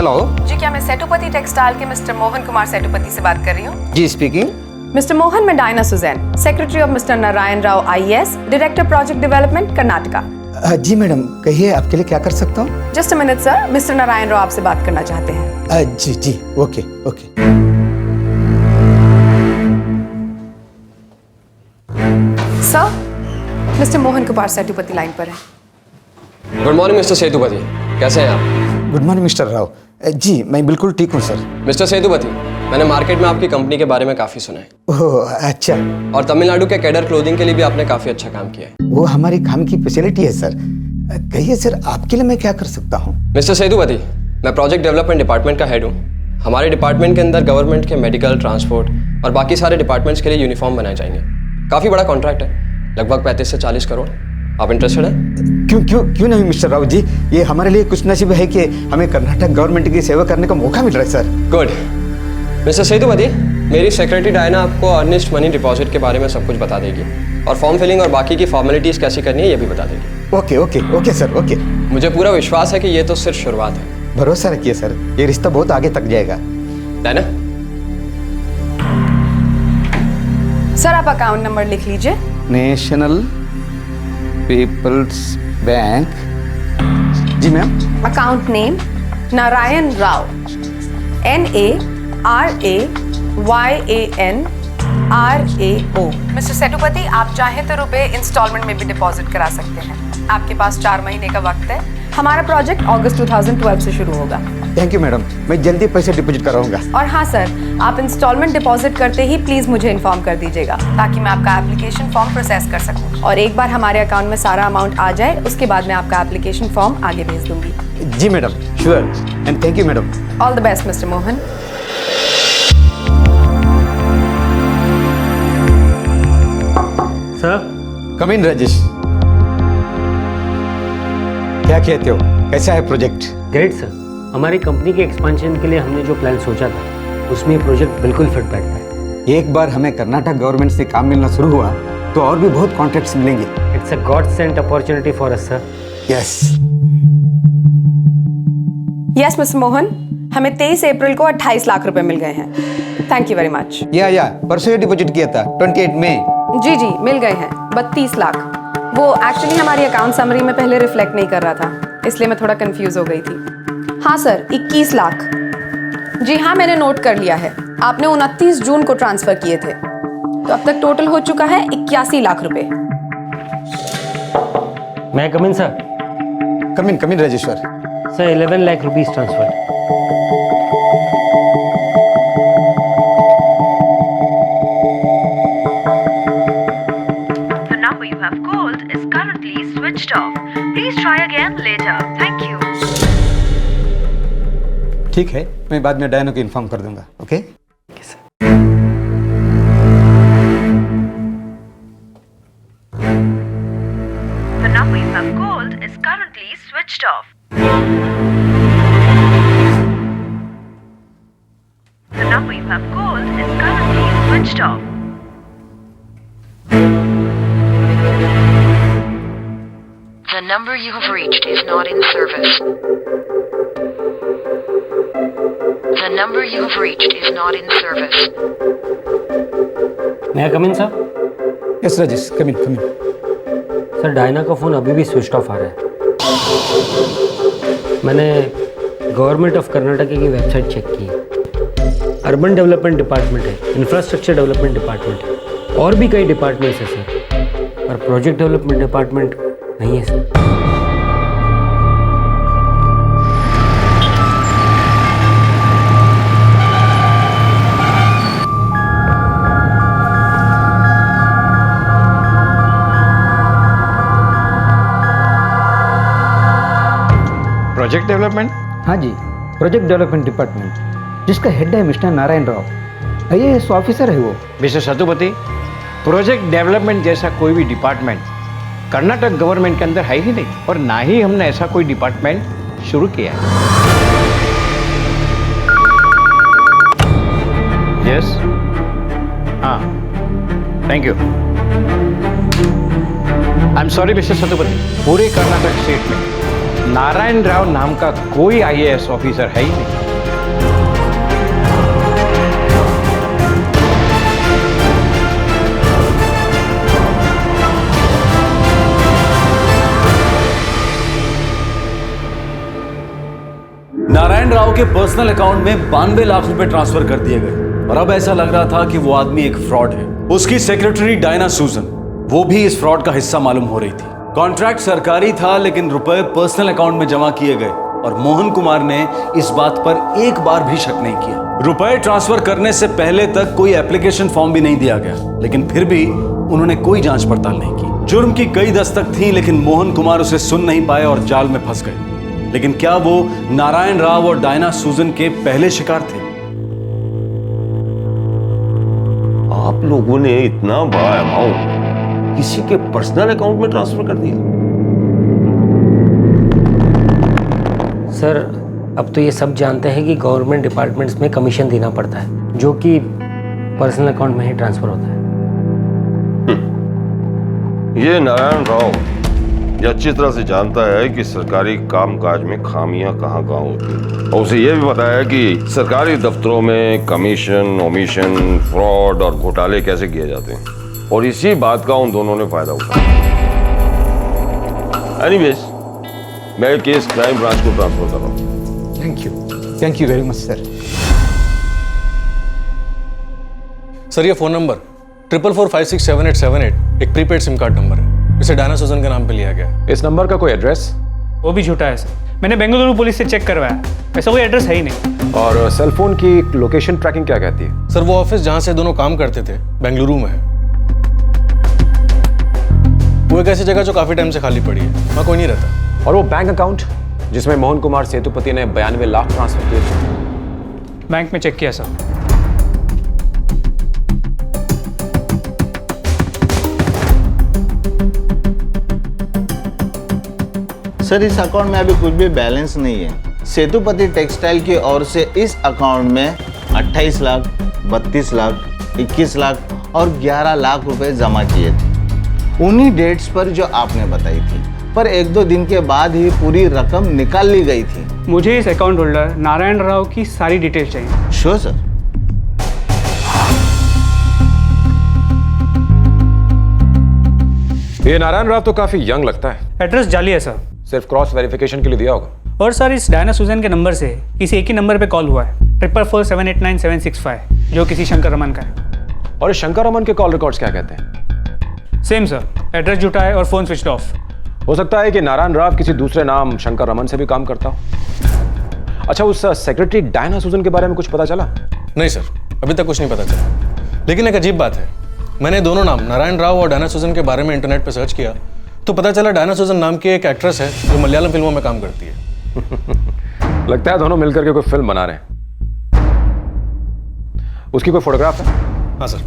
Hello. जी, क्या मैं सेटुपति textile के मिस्टर मोहन कुमार सेटुपति से बात कर रही हूँ? जी स्पीकिंग। मिस्टर मोहन, मैं Diana Susan, secretary of mister Narayan Rao IAS, director project development Karnataka. जी मैडम, कहिए आपके लिए क्या कर सकता हूँ? Just a minute sir, mister Narayan Rao आपसे बात करना चाहते हैं। जी जी, okay okay. Sir, mister Mohan Kumar Setupati line पर है। गुड मॉर्निंग मिस्टर सेतुपति, कैसे हैं आप? Good morning mister Rao. जी मैं बिल्कुल ठीक हूँ सर। मिस्टर सेतुपति, मैंने मार्केट में आपकी कंपनी के बारे में काफ़ी सुना है। ओह अच्छा। और तमिलनाडु के कैडर क्लोथिंग के लिए भी आपने काफ़ी अच्छा काम किया है। वो हमारी काम की फैसिलिटी है सर। कहिए सर, आपके लिए मैं क्या कर सकता हूँ? मिस्टर सेतुपति, मैं प्रोजेक्ट डेवलपमेंट डिपार्टमेंट का हेड हूँ। हमारे डिपार्टमेंट के अंदर गवर्नमेंट के मेडिकल, ट्रांसपोर्ट और बाकी सारे डिपार्टमेंट्स के लिए यूनिफॉर्म बनाए जाएंगे। काफ़ी बड़ा कॉन्ट्रैक्ट है, लगभग 35 से 40 करोड़। आप इंटरेस्टेड हैं? क्यों क्यों क्यों नहीं मिस्टर राव जी, ये हमारे लिए कुछ नसीब है कि हमें कर्नाटक गवर्नमेंट की सेवा करने का मौका मिल रहा है सर। गुड। मिस्टर सेतुपति, मेरी सेक्रेटरी डायना आपको अर्निस्ट मनी डिपॉजिट के बारे में सब कुछ बता देगी और फॉर्म फिलिंग और बाकी की फॉर्मेलिटीज कैसे करनी है ये भी बता देगी। Okay okay okay sir, okay. मुझे पूरा विश्वास है कि ये तो सिर्फ शुरुआत है। भरोसा रखिए सर, ये रिश्ता बहुत आगे तक जाएगा। डायना, सर आप अकाउंट नंबर लिख लीजिए। National people's bank. जी ma'am. Account name Narayan Rao, NARAYANRAO। Mister Setupati, आप चाहें तो रुपए इंस्टॉलमेंट में भी डिपॉजिट करा सकते हैं। आपके पास 4 महीने का वक्त है। हमारा प्रोजेक्ट अगस्त 2012 से शुरू होगा। थैंक यू मैडम, मैं जल्दी पैसे डिपॉजिट कराऊंगा। और हाँ सर, आप इंस्टॉलमेंट डिपॉजिट करते ही प्लीज मुझे इन्फॉर्म कर दीजिएगा ताकि मैं आपका एप्लीकेशन फॉर्म प्रोसेस कर सकूं। और एक बार हमारे अकाउंट में सारा अमाउंट आ जाए उसके बाद मैं आपका एप्लीकेशन फॉर्म आगे भेज दूंगी। जी madam, sure, and thank you madam. All the best mister Mohan. Sir, come in Rajesh. क्या कहते हो, कैसा है प्रोजेक्ट? Great sir. हमारी कंपनी के एक्सपेंशन के लिए हमने जो प्लान सोचा था उसमें ये प्रोजेक्ट बिल्कुल फिट बैठता है। एक बार हमें कर्नाटक गवर्नमेंट से काम मिलना शुरू हुआ तो और भी बहुत कॉन्ट्रैक्ट्स मिलेंगे। It's a God sent opportunity for us sir. Yes yes mister Mohan, हमें 23 अप्रैल को 28 लाख रुपए मिल गए हैं। Thank you very much. या परसों डिपॉजिट किया था 28 मई। जी जी, मिल गए हैं 32 लाख। वो एक्चुअली हमारी अकाउंट समरी में पहले रिफ्लेक्ट नहीं कर रहा था, इसलिए मैं थोड़ा कंफ्यूज हो गई थी। हाँ सर, 21 लाख। जी हाँ, मैंने नोट कर लिया है। आपने 29 जून को ट्रांसफर किए थे, तो अब तक टोटल हो चुका है 81 लाख रुपए। मैं come in sir. Come in Rajeshwar. Sir 11 lakh rupees transfer. The number you have called is currently switched off. Please try again later. Thank you. ठीक है, मैं बाद में डायनो को इन्फॉर्म कर दूंगा। Okay The number you have called is currently switched off. The number you have called is currently switched off. The number you have reached is not in service. The number you have reached is not in service. मैं come in sir. Yes Rajesh, come in. Sir Diana का phone अभी भी switch off आ रहा है। मैंने government of Karnataka की website check की। Urban development department है, इंफ्रास्ट्रक्चर डेवलपमेंट डिपार्टमेंट है, और भी कई डिपार्टमेंट्स हैं सर, पर प्रोजेक्ट डेवलपमेंट डिपार्टमेंट नहीं है सर। Project development? हाँ जी, प्रोजेक्ट डेवलपमेंट डिपार्टमेंट, जिसका हेड है mister Narayan Rao, IAS officer है वो। मिस्टर सेतुपति, प्रोजेक्ट डेवलपमेंट जैसा कोई भी डिपार्टमेंट कर्नाटक गवर्नमेंट के अंदर है ही नहीं, और ना ही हमने ऐसा कोई डिपार्टमेंट शुरू किया है। यस, हाँ, thank you. I am sorry mister Sethupathi, पूरे कर्नाटक स्टेट में नारायण राव नाम का कोई आईएएस ऑफिसर है ही नहीं। नारायण राव के पर्सनल अकाउंट में 92 लाख रुपए ट्रांसफर कर दिए गए और अब ऐसा लग रहा था कि वो आदमी एक फ्रॉड है। उसकी सेक्रेटरी डायना सूजन, वो भी इस फ्रॉड का हिस्सा मालूम हो रही थी। कॉन्ट्रैक्ट सरकारी था लेकिन रुपए पर्सनल अकाउंट में जमा किए गए और मोहन कुमार ने इस बात पर एक बार भी शक नहीं किया। रुपए ट्रांसफर करने से पहले तक कोई एप्लीकेशन फॉर्म भी नहीं दिया गया, लेकिन फिर भी उन्होंने कोई जांच पड़ताल नहीं की। जुर्म की कई दस्तक थी लेकिन मोहन कुमार उसे सुन नहीं पाए और जाल में फंस गए। लेकिन क्या वो नारायण राव और डायना सूजन के पहले शिकार थे? आप लोगों ने इतना बड़ा अमाउंट किसी के पर्सनल अकाउंट में ट्रांसफर कर दिया? सर अब तो ये सब जानते हैं कि गवर्नमेंट डिपार्टमेंट्स में कमीशन देना पड़ता है, जो कि पर्सनल अकाउंट में ही ट्रांसफर होता है। ये नारायण राव ये अच्छी तरह से जानता है कि सरकारी कामकाज में खामियां कहाँ होती हैं और उसे ये भी पता है कि सरकारी दफ्तरों में कमीशन, ओमिशन, फ्रॉड और घोटाले कैसे किए जाते हैं और इसी बात का उन दोनों ने फायदा उठाया। एनीवेज, मैं केस क्राइम ब्रांच को ट्रांसफर कर रहा हूँ। Thank you very much sir. Sir ये फ़ोन नंबर 44467878 एक प्रीपेड सिम कार्ड नंबर है, इसे डायना सूजन के नाम पे लिया गया है। इस नंबर का कोई एड्रेस? वो भी झूठा है सर, मैंने बेंगलुरु पुलिस से चेक करवाया, ऐसा कोई एड्रेस है ही नहीं। और सेल फोन की लोकेशन ट्रैकिंग क्या कहती है? सर वो ऑफिस जहाँ से दोनों काम करते थे बेंगलुरु में है। वो एक ऐसी जगह जो काफ़ी टाइम से खाली पड़ी है, वहाँ कोई नहीं रहता। और वो बैंक अकाउंट जिसमें मोहन कुमार सेतुपति ने 92 लाख ट्रांसफर किए थे? बैंक में चेक किया सर। सर इस अकाउंट में अभी कुछ भी बैलेंस नहीं है। सेतुपति टेक्सटाइल की ओर से इस अकाउंट में 28 लाख, 32 लाख, 21 लाख और 11 लाख रुपए जमा किए थे उन्हीं डेट्स पर जो आपने बताई थी, पर 1-2 दिन के बाद ही पूरी रकम निकाल ली गई थी। मुझे इस अकाउंट होल्डर नारायण राव की सारी डिटेल चाहिए। Sure sir. ये नारायण राव तो काफी यंग लगता है। एड्रेस जाली है सर। सिर्फ क्रॉस वेरिफिकेशन के लिए दिया होगा। और सर इस डायना सूजन के नंबर से किसी एक ही नंबर पे कॉल हुआ है, 444789765, जो किसी शंकर रमन का है। और इस शंकर रमन के कॉल रिकॉर्ड्स क्या कहते हैं? सेम सर, एड्रेस झूठा है और फोन स्विच ऑफ। हो सकता है कि नारायण राव किसी दूसरे नाम शंकर रमन से भी काम करता हो। अच्छा, उस सेक्रेटरी डायना सूजन के बारे में कुछ पता चला? नहीं सर, अभी तक कुछ नहीं पता चला। लेकिन एक अजीब बात है, मैंने दोनों नाम नारायण राव और डायना सूजन के बारे में इंटरनेट पर सर्च किया तो पता चला डायना सूजन नाम की एक एक्ट्रेस है जो मलयालम फिल्मों में काम करती है। लगता है दोनों मिलकर के कोई फिल्म बना रहे हैं। उसकी कोई फोटोग्राफ है? हाँ सर।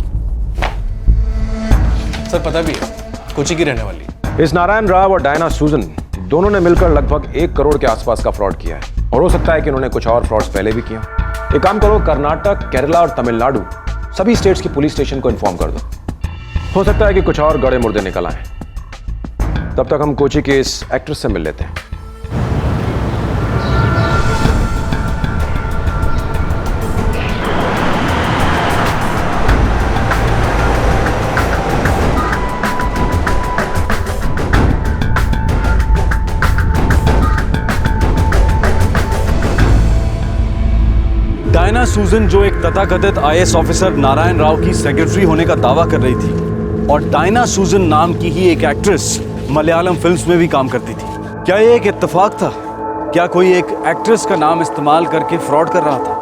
सर पता भी है, कोची की रहने वाली। इस नारायण राव और डायना सूजन दोनों ने मिलकर लगभग 1 करोड़ के आसपास का फ्रॉड किया है और हो सकता है कि उन्होंने कुछ और फ्रॉड्स पहले भी किया। एक काम करो, कर्नाटक, केरला और तमिलनाडु सभी स्टेट्स की पुलिस स्टेशन को इन्फॉर्म कर दो। हो सकता है कि कुछ और गड़े मुर्दे निकल आए। तब तक हम कोची के इस एक्ट्रेस से मिल लेते हैं। डायना सूजन जो एक तथाकथित IAS ऑफिसर नारायण राव की सेक्रेटरी होने का दावा कर रही थी और डायना सूजन नाम की ही एक एक्ट्रेस मलयालम फिल्म्स में भी काम करती थी। क्या ये एक इत्तेफाक था? क्या कोई एक एक्ट्रेस का नाम इस्तेमाल करके फ्रॉड कर रहा था?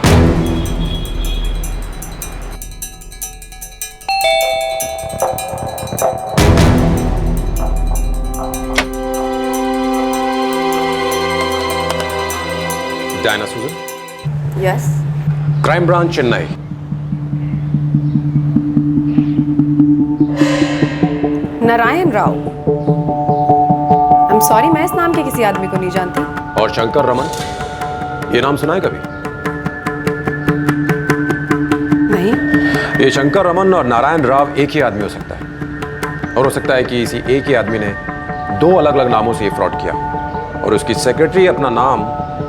डायना सूजन? Yes. Crime branch Chennai. Narayan Rao. I am sorry, मैं इस नाम के किसी आदमी को नहीं जानती। और शंकर रमन, ये नाम सुना है कभी? नहीं। ये शंकर रमन और नारायण राव एक ही आदमी हो सकता है और हो सकता है कि इसी एक ही आदमी ने 2 अलग अलग नामों से ये फ्रॉड किया और उसकी सेक्रेटरी अपना नाम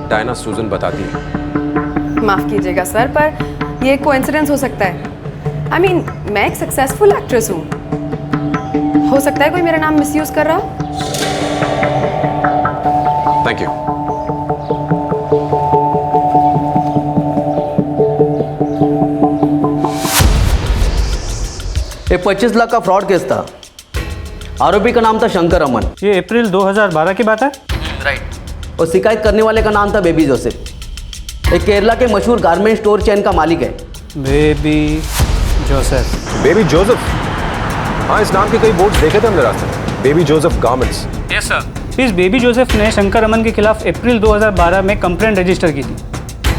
डायना सूजन बताती है। माफ कीजिएगा सर, पर ये कोइंसिडेंस हो सकता है। आई मीन, मैं एक सक्सेसफुल एक्ट्रेस हूँ, हो सकता है कोई मेरा नाम मिसयूज कर रहा हो। Thank you. 25 लाख का फ्रॉड केस था। आरोपी का नाम था शंकर रमन। ये अप्रैल 2012 की बात है? राइट। और शिकायत करने वाले का नाम था बेबी जोसेफ। एक केरला के मशहूर गारमेंट स्टोर चेन का मालिक है। Baby Joseph. Baby Joseph? हाँ, इस नाम के कई बोर्ड्स देखे थे हमने रास्ते में। Baby Joseph garments. Yes sir. इस बेबी जोसेफ ने शंकर रमन के खिलाफ अप्रैल 2012 में कंप्लेंट रजिस्टर की थी।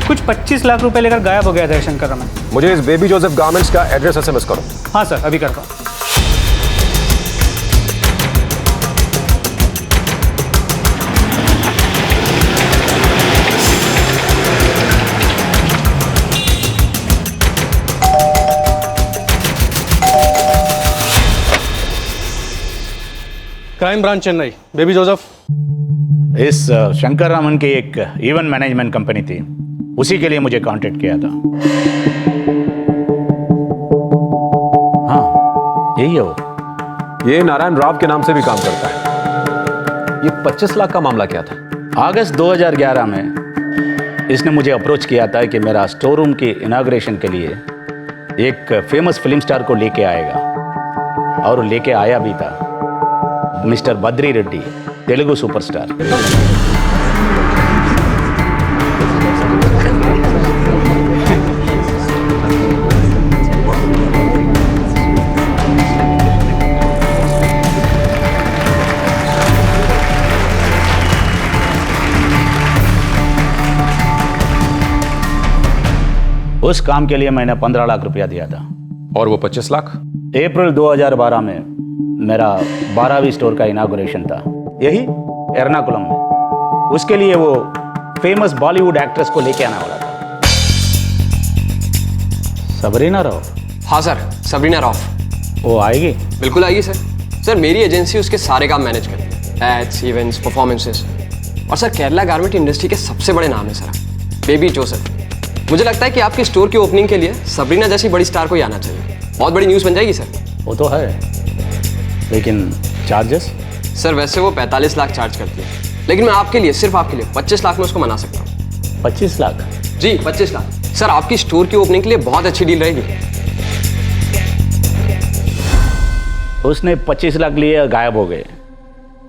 कुछ 25 लाख रुपए लेकर गायब हो गया था शंकर रमन। मुझे इस बेबी जोसेफ गारमेंट्स का एड्रेस SMS करो। हाँ सर, अभी करता हूँ। Crime branch Chennai. Baby Joseph. इस शंकर रमन की एक इवेंट मैनेजमेंट कंपनी थी, उसी के लिए मुझे कांटेक्ट किया था। हाँ, यही है वो। ये नारायण राव के नाम से भी काम करता है। ये 25 लाख का मामला क्या था? अगस्त 2011 में इसने मुझे अप्रोच किया था कि मेरा स्टोर रूम की इनाग्रेशन के लिए एक फेमस फिल्म स्टार को लेके आएगा, और लेके आया भी था। Mister Badri Reddy, Telugu superstar. उस काम के लिए मैंने 15 लाख रुपया दिया था। और वो 25 लाख? अप्रैल 2012 में मेरा 12वीं स्टोर का इनागुरेशन था, यही एर्नाकुलम में। उसके लिए वो फेमस बॉलीवुड एक्ट्रेस को लेके आने वाला था। सबरीना राव? हाँ सर, सबरीना राव। वो आएगी? बिल्कुल आएगी सर। सर मेरी एजेंसी उसके सारे काम मैनेज करती है, एड्स, इवेंट्स, परफॉर्मेंसेस। और सर केरला गारमेंट इंडस्ट्री के सबसे बड़े नाम है सर बेबी जोसेफ। मुझे लगता है कि आपकी स्टोर की ओपनिंग के लिए सबरीना जैसी बड़ी स्टार को ही आना चाहिए। बहुत बड़ी न्यूज़ बन जाएगी सर। वो तो है, लेकिन चार्जेस? सर वैसे वो 45 लाख चार्ज करती है, लेकिन मैं आपके लिए, सिर्फ आपके लिए 25 लाख में उसको मना सकता हूँ। 25 लाख? जी 25 लाख। सर आपकी स्टोर की ओपनिंग के लिए बहुत अच्छी डील रहेगी। उसने 25 लाख लिए, गायब हो गए।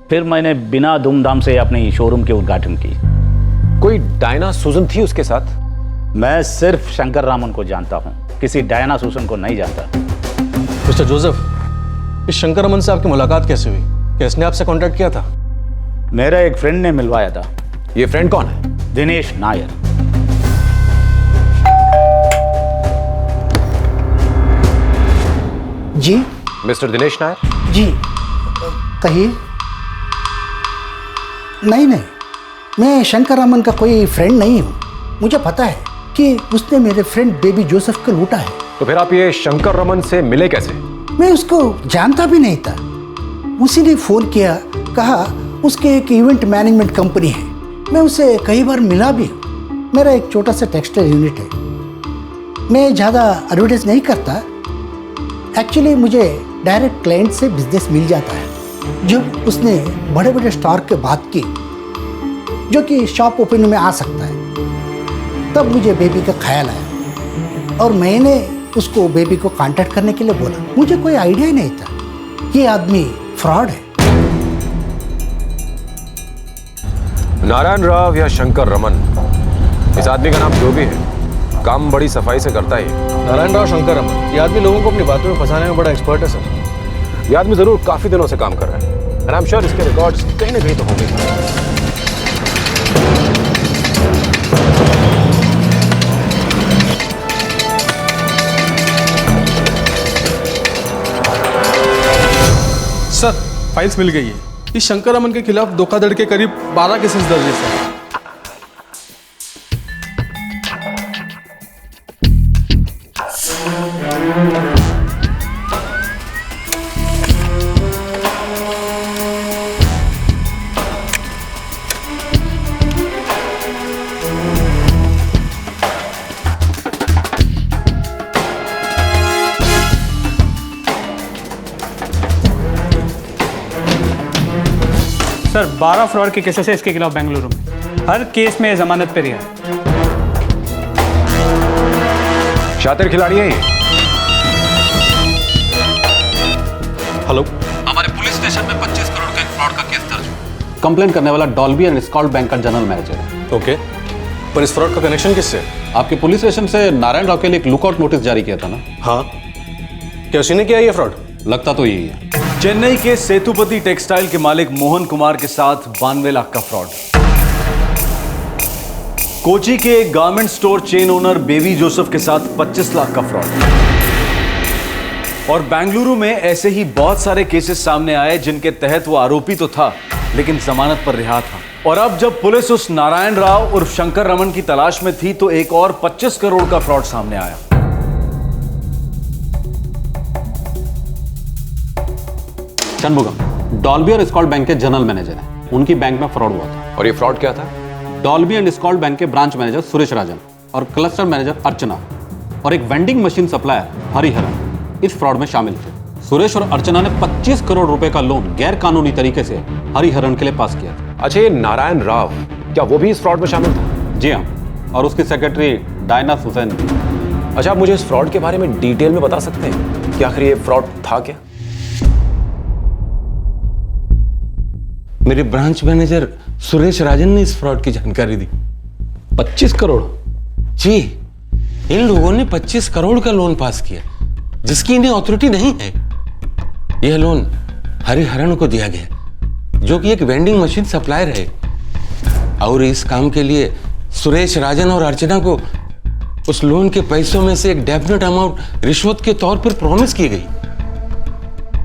फिर मैंने बिना धूमधाम से अपनी शोरूम के उद्घाटन की। कोई डायना सूजन थी उसके साथ? मैं सिर्फ शंकर रामन को जानता हूँ, किसी डायना सूजन को नहीं जानता। मिस्टर जोसेफ, इस शंकर रमन से आपकी मुलाकात कैसे हुई? क्या इसने आपसे कांटेक्ट किया था? मेरा एक फ्रेंड ने मिलवाया था। ये फ्रेंड कौन है? दिनेश नायर। जी मिस्टर दिनेश नायर? जी कहिए। नहीं, मैं शंकर रमन का कोई फ्रेंड नहीं हूँ। मुझे पता है कि उसने मेरे फ्रेंड बेबी जोसेफ को लूटा है। तो फिर आप ये शंकर रमन से मिले कैसे? मैं उसको जानता भी नहीं था। उसी ने फ़ोन किया, कहा उसके एक इवेंट मैनेजमेंट कंपनी है। मैं उसे कई बार मिला भी हूँ। मेरा एक छोटा सा टेक्सटाइल यूनिट है। मैं ज़्यादा एडवर्टाइज नहीं करता। एक्चुअली मुझे डायरेक्ट क्लाइंट से बिजनेस मिल जाता है। जब उसने बड़े बड़े स्टार के बात की जो कि शॉप ओपनिंग में आ सकता है, तब मुझे बेबी का ख्याल आया और मैंने उसको बेबी को कांटेक्ट करने के लिए बोला। मुझे कोई आइडिया ही नहीं था ये आदमी फ्रॉड है। नारायण राव या शंकर रमन, इस आदमी का नाम जो भी है, काम बड़ी सफाई से करता है। नारायण राव शंकर रमन, ये आदमी लोगों को अपनी बातों में फंसाने में बड़ा एक्सपर्ट है सर। ये आदमी जरूर काफी दिनों से काम कर रहा है। एंड आई एम श्योर इसके रिकॉर्ड्स कहीं ना कहीं तो होंगे। सर फाइल्स मिल गई है। इस शंकर रमन के खिलाफ धोखाधड़ी के करीब 12 केसेस दर्ज है सर। सर 12 फ्रॉड के केसेस है इसके खिलाफ बेंगलुरु में। हर केस में जमानत पे रिहा है। शातिर खिलाड़ी है ये। हेलो, हमारे पुलिस स्टेशन में 25 करोड़ का एक फ्रॉड का केस दर्ज हुआ। कंप्लेन करने वाला डॉल्बी एंड स्कॉल्ड बैंक का जनरल मैनेजर है। ओके, पर इस फ्रॉड का कनेक्शन किससे? आपके पुलिस स्टेशन से नारायण राव के लिए एक लुकआउट नोटिस जारी किया था ना? हाँ, क्या उसी ने किया ये फ्रॉड? लगता तो यही है। चेन्नई के सेतुपति टेक्सटाइल के मालिक मोहन कुमार के साथ 92 लाख का फ्रॉड। कोची के एक garment store chain owner baby Joseph के साथ 25 लाख का फ्रॉड। और बेंगलुरु में ऐसे ही बहुत सारे केसेस सामने आए जिनके तहत वो आरोपी तो था लेकिन जमानत पर रिहा था। और अब जब पुलिस उस नारायण राव उर्फ शंकर रमन की तलाश में थी तो एक और 25 करोड़ का फ्रॉड सामने आया। चंदमुगम डॉल्बी और स्कॉल्ड बैंक के जनरल मैनेजर हैं। उनकी बैंक में फ्रॉड हुआ था। और ये फ्रॉड क्या था? डॉल्बी एंड स्कॉल्ड बैंक के ब्रांच मैनेजर सुरेश राजन और क्लस्टर मैनेजर अर्चना और एक वेंडिंग मशीन सप्लायर हरिहरन इस फ्रॉड में शामिल थे। सुरेश और अर्चना ने 25 करोड़ रुपए का लोन गैर कानूनी तरीके से हरिहरन के लिए पास किया था। अच्छा, ये नारायण राव क्या वो भी इस फ्रॉड में शामिल था? जी हाँ, और उसकी सेक्रेटरी डायना सुजैन। अच्छा, आप मुझे इस फ्रॉड के बारे में डिटेल में बता सकते हैं कि आखिर ये फ्रॉड था क्या? मेरे ब्रांच मैनेजर सुरेश राजन ने इस फ्रॉड की जानकारी दी। 25 करोड़? जी, इन लोगों ने 25 करोड़ का लोन पास किया जिसकी इन्हें अथॉरिटी नहीं है। यह लोन हरिहरन को दिया गया जो कि एक वेंडिंग मशीन सप्लायर है, और इस काम के लिए सुरेश राजन और अर्चना को उस लोन के पैसों में से एक डेफिनेट अमाउंट रिश्वत के तौर पर प्रॉमिस की गई।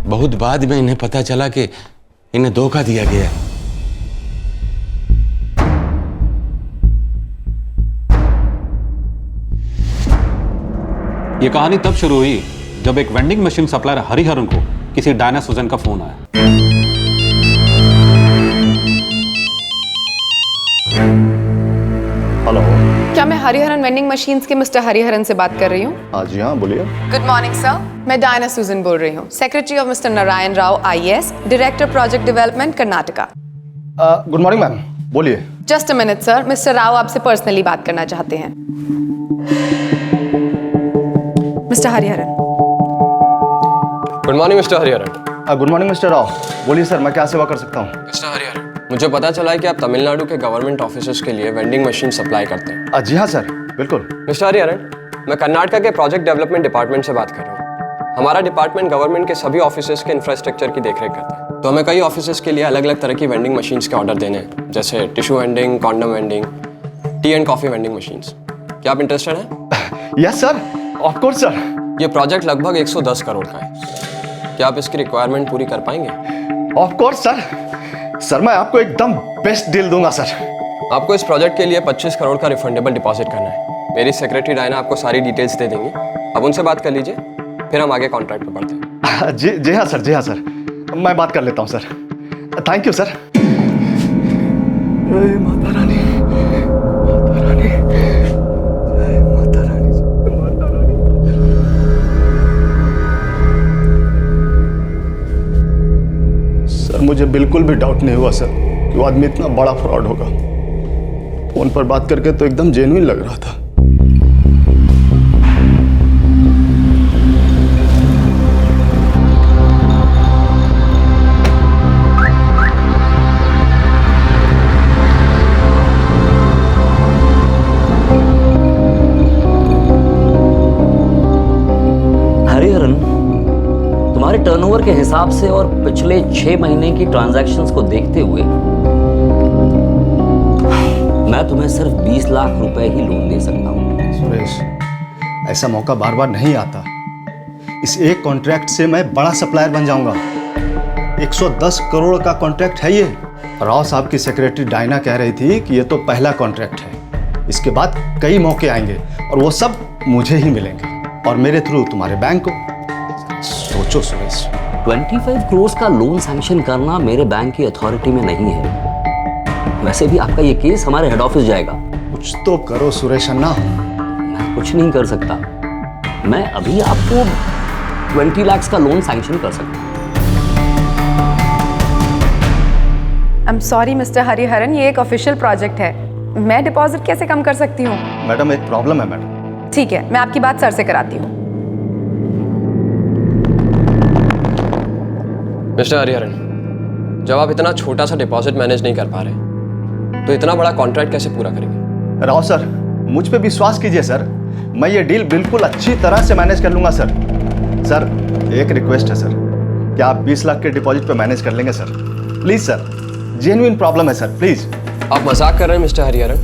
बहुत बाद में इन्हें पता चला कि इन्हें धोखा दिया गया है। ये कहानी तब शुरू हुई जब एक वेंडिंग मशीन सप्लायर हरिहरन को किसी डायना सुजैन का फोन आया। हेलो, क्या मैं हरिहरन वेंडिंग मशीन्स के मिस्टर हरिहरन से बात कर रही हूँ? हाँ जी हाँ, बोलिए। गुड मॉर्निंग सर, मैं डायना सुजन बोल रही हूँ, secretary of mister Narayan Rao IAS, director project development Karnataka. Good morning ma'am, बोलिए। Just a minute sir, mister Rao आपसे पर्सनली बात करना चाहते हैं। Mister Hariharan. Good morning mister Hariharan. Good morning mister Rao, बोलिए सर, मैं क्या सेवा कर सकता हूँ? मिस्टर हरिहरन, मुझे पता चला है कि आप तमिलनाडु के गवर्नमेंट ऑफिसर्स के लिए वेंडिंग मशीन सप्लाई करते हैं। जी हाँ सर, बिल्कुल। मिस्टर हरिहरन, मैं कर्नाटका के प्रोजेक्ट डेवलपमेंट डिपार्टमेंट से बात कर रहा हूँ। हमारा डिपार्टमेंट गवर्नमेंट के सभी ऑफिसर्स के इंफ्रास्ट्रक्चर की देखरेख करता है, तो हमें कई ऑफिसर्स के लिए अलग अलग तरह की वेंडिंग मशीन्स के ऑर्डर देने हैं, जैसे tissue vending, condom vending, T and coffee vending machines. क्या आप इंटरेस्टेड हैं? Yes sir, of course sir. ये प्रोजेक्ट लगभग 110 करोड़ का है। क्या आप इसकी रिक्वायरमेंट पूरी कर पाएंगे? Of course sir. सर मैं आपको एकदम बेस्ट डील दूंगा सर। आपको इस प्रोजेक्ट के लिए 25 करोड़ का रिफंडेबल डिपॉजिट करना है। मेरी सेक्रेटरी डायना आपको सारी डिटेल्स दे देंगी, अब उनसे बात कर लीजिए, फिर हम आगे कॉन्ट्रैक्ट पे बढ़ते हैं। जी हाँ सर, जी हाँ सर, मैं बात कर लेता हूँ सर। Thank you sir. जय माता रानी, माता रानी, जय माता रानी, जय माता रानी। सर मुझे बिल्कुल भी डाउट नहीं हुआ सर कि वो आदमी इतना बड़ा फ्रॉड होगा। फोन पर बात करके तो एकदम जेन्युइन लग रहा था। हरिहरन, तुम्हारे टर्नओवर के हिसाब से और पिछले 6 महीने की ट्रांजैक्शंस को देखते हुए मैं तुम्हें सिर्फ 20 लाख रुपए ही लोन दे सकता हूँ। सुरेश, ऐसा मौका बार बार नहीं आता। इस एक कॉन्ट्रैक्ट से मैं बड़ा सप्लायर बन जाऊंगा। 110 करोड़ का कॉन्ट्रैक्ट है ये। राव साहब की सेक्रेटरी डायना कह रही थी कि ये तो पहला कॉन्ट्रैक्ट है, इसके बाद कई मौके आएंगे और वो सब मुझे ही मिलेंगे और मेरे थ्रू तुम्हारे बैंक को। सोचो सुरेश, 25 करोड़ का लोन सैंक्शन करना मेरे बैंक की अथॉरिटी में नहीं है। वैसे भी आपका ये केस हमारे हेड ऑफिस जाएगा। कुछ तो करो सुरेश अन्ना। मैं कुछ नहीं कर सकता। मैं अभी आपको 20 लाख का लोन सैंक्शन कर सकता हूँ। I am sorry mister Hariharan, ये एक ऑफिशियल प्रोजेक्ट है, मैं डिपॉजिट कैसे कम कर सकती हूँ? मैडम एक प्रॉब्लम है मैडम। ठीक है, मैं आपकी बात सर से कराती हूँ। मिस्टर हरिहरन, जब आप इतना छोटा सा डिपॉजिट मैनेज नहीं कर पा रहे तो इतना बड़ा कॉन्ट्रैक्ट कैसे पूरा करेंगे? राव सर, मुझ पे विश्वास कीजिए सर, मैं ये डील बिल्कुल अच्छी तरह से मैनेज कर लूंगा सर। सर एक रिक्वेस्ट है सर, क्या आप 20 लाख के डिपॉजिट पे मैनेज कर लेंगे sir? Please sir, genuine problem है सर, प्लीज। आप मजाक कर रहे हैं मिस्टर हरिहरन?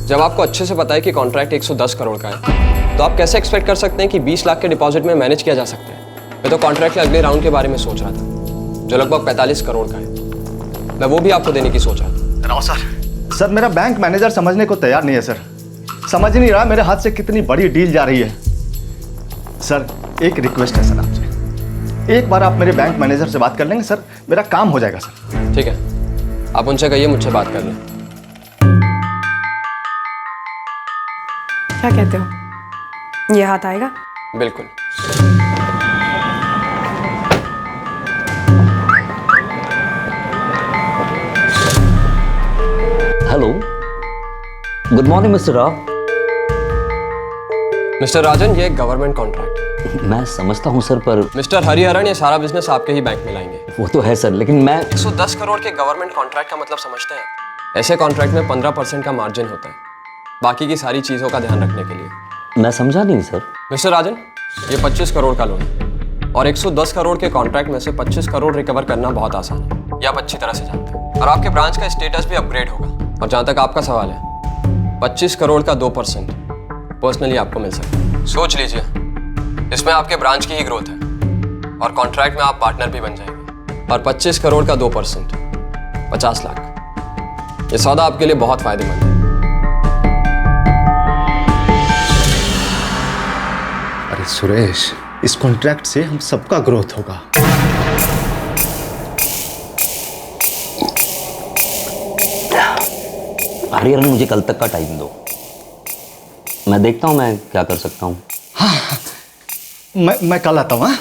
जब आपको अच्छे से पता है कि कॉन्ट्रैक्ट 110 करोड़ का है तो आप कैसे एक्सपेक्ट कर सकते हैं कि 20 लाख के डिपॉजिट में मैनेज किया जा सकता है? मैं तो कॉन्ट्रैक्ट के अगले राउंड के बारे में सोच रहा था जो लगभग 45 करोड़ का है, मैं वो भी आपको देने की सोच रहा था। राव सर, मेरा बैंक मैनेजर समझने को तैयार नहीं है सर, समझ नहीं रहा मेरे हाथ से कितनी बड़ी डील जा रही है। सर एक रिक्वेस्ट है सर आपसे, एक बार आप मेरे बैंक मैनेजर से बात कर लेंगे सर, मेरा काम हो जाएगा सर। ठीक है, आप उनसे कहिए मुझसे बात कर लें। क्या कहते हो, ये हाथ आएगा? बिल्कुल। Hello, good morning mister Rao. Mister Rajan, ये एक गवर्नमेंट कॉन्ट्रैक्ट। मैं समझता हूँ सर, पर मिस्टर हरिहरन, ये सारा बिजनेस आपके ही बैंक में लाएंगे। वो तो है सर, लेकिन मैं 110 करोड़ के गवर्नमेंट कॉन्ट्रैक्ट का मतलब समझते हैं? ऐसे कॉन्ट्रैक्ट में 15% का मार्जिन होता है, बाकी की सारी चीजों का ध्यान रखने के लिए। मैं समझा नहीं सर। मिस्टर राजन, ये 25 करोड़ का लोन है और 110 करोड़ के कॉन्ट्रैक्ट में से 25 करोड़ रिकवर करना बहुत आसान है, ये आप अच्छी तरह से जानते हैं। और आपके ब्रांच का स्टेटस भी अपग्रेड होगा। और जहाँ तक आपका सवाल है, 25 करोड़ का 2% पर्सनली आपको मिल सकता है। सोच लीजिए, इसमें आपके ब्रांच की ही ग्रोथ है और कॉन्ट्रैक्ट में आप पार्टनर भी बन जाएंगे। और 25 करोड़ का 2% 50 लाख, ये सौदा आपके लिए बहुत फायदेमंद है। अरे सुरेश, इस कॉन्ट्रैक्ट से हम सबका ग्रोथ होगा। हरिहरन, मुझे कल तक का टाइम दो, मैं देखता हूं मैं क्या कर सकता हूं। हाँ, मैं कल आता हूं। हाँ?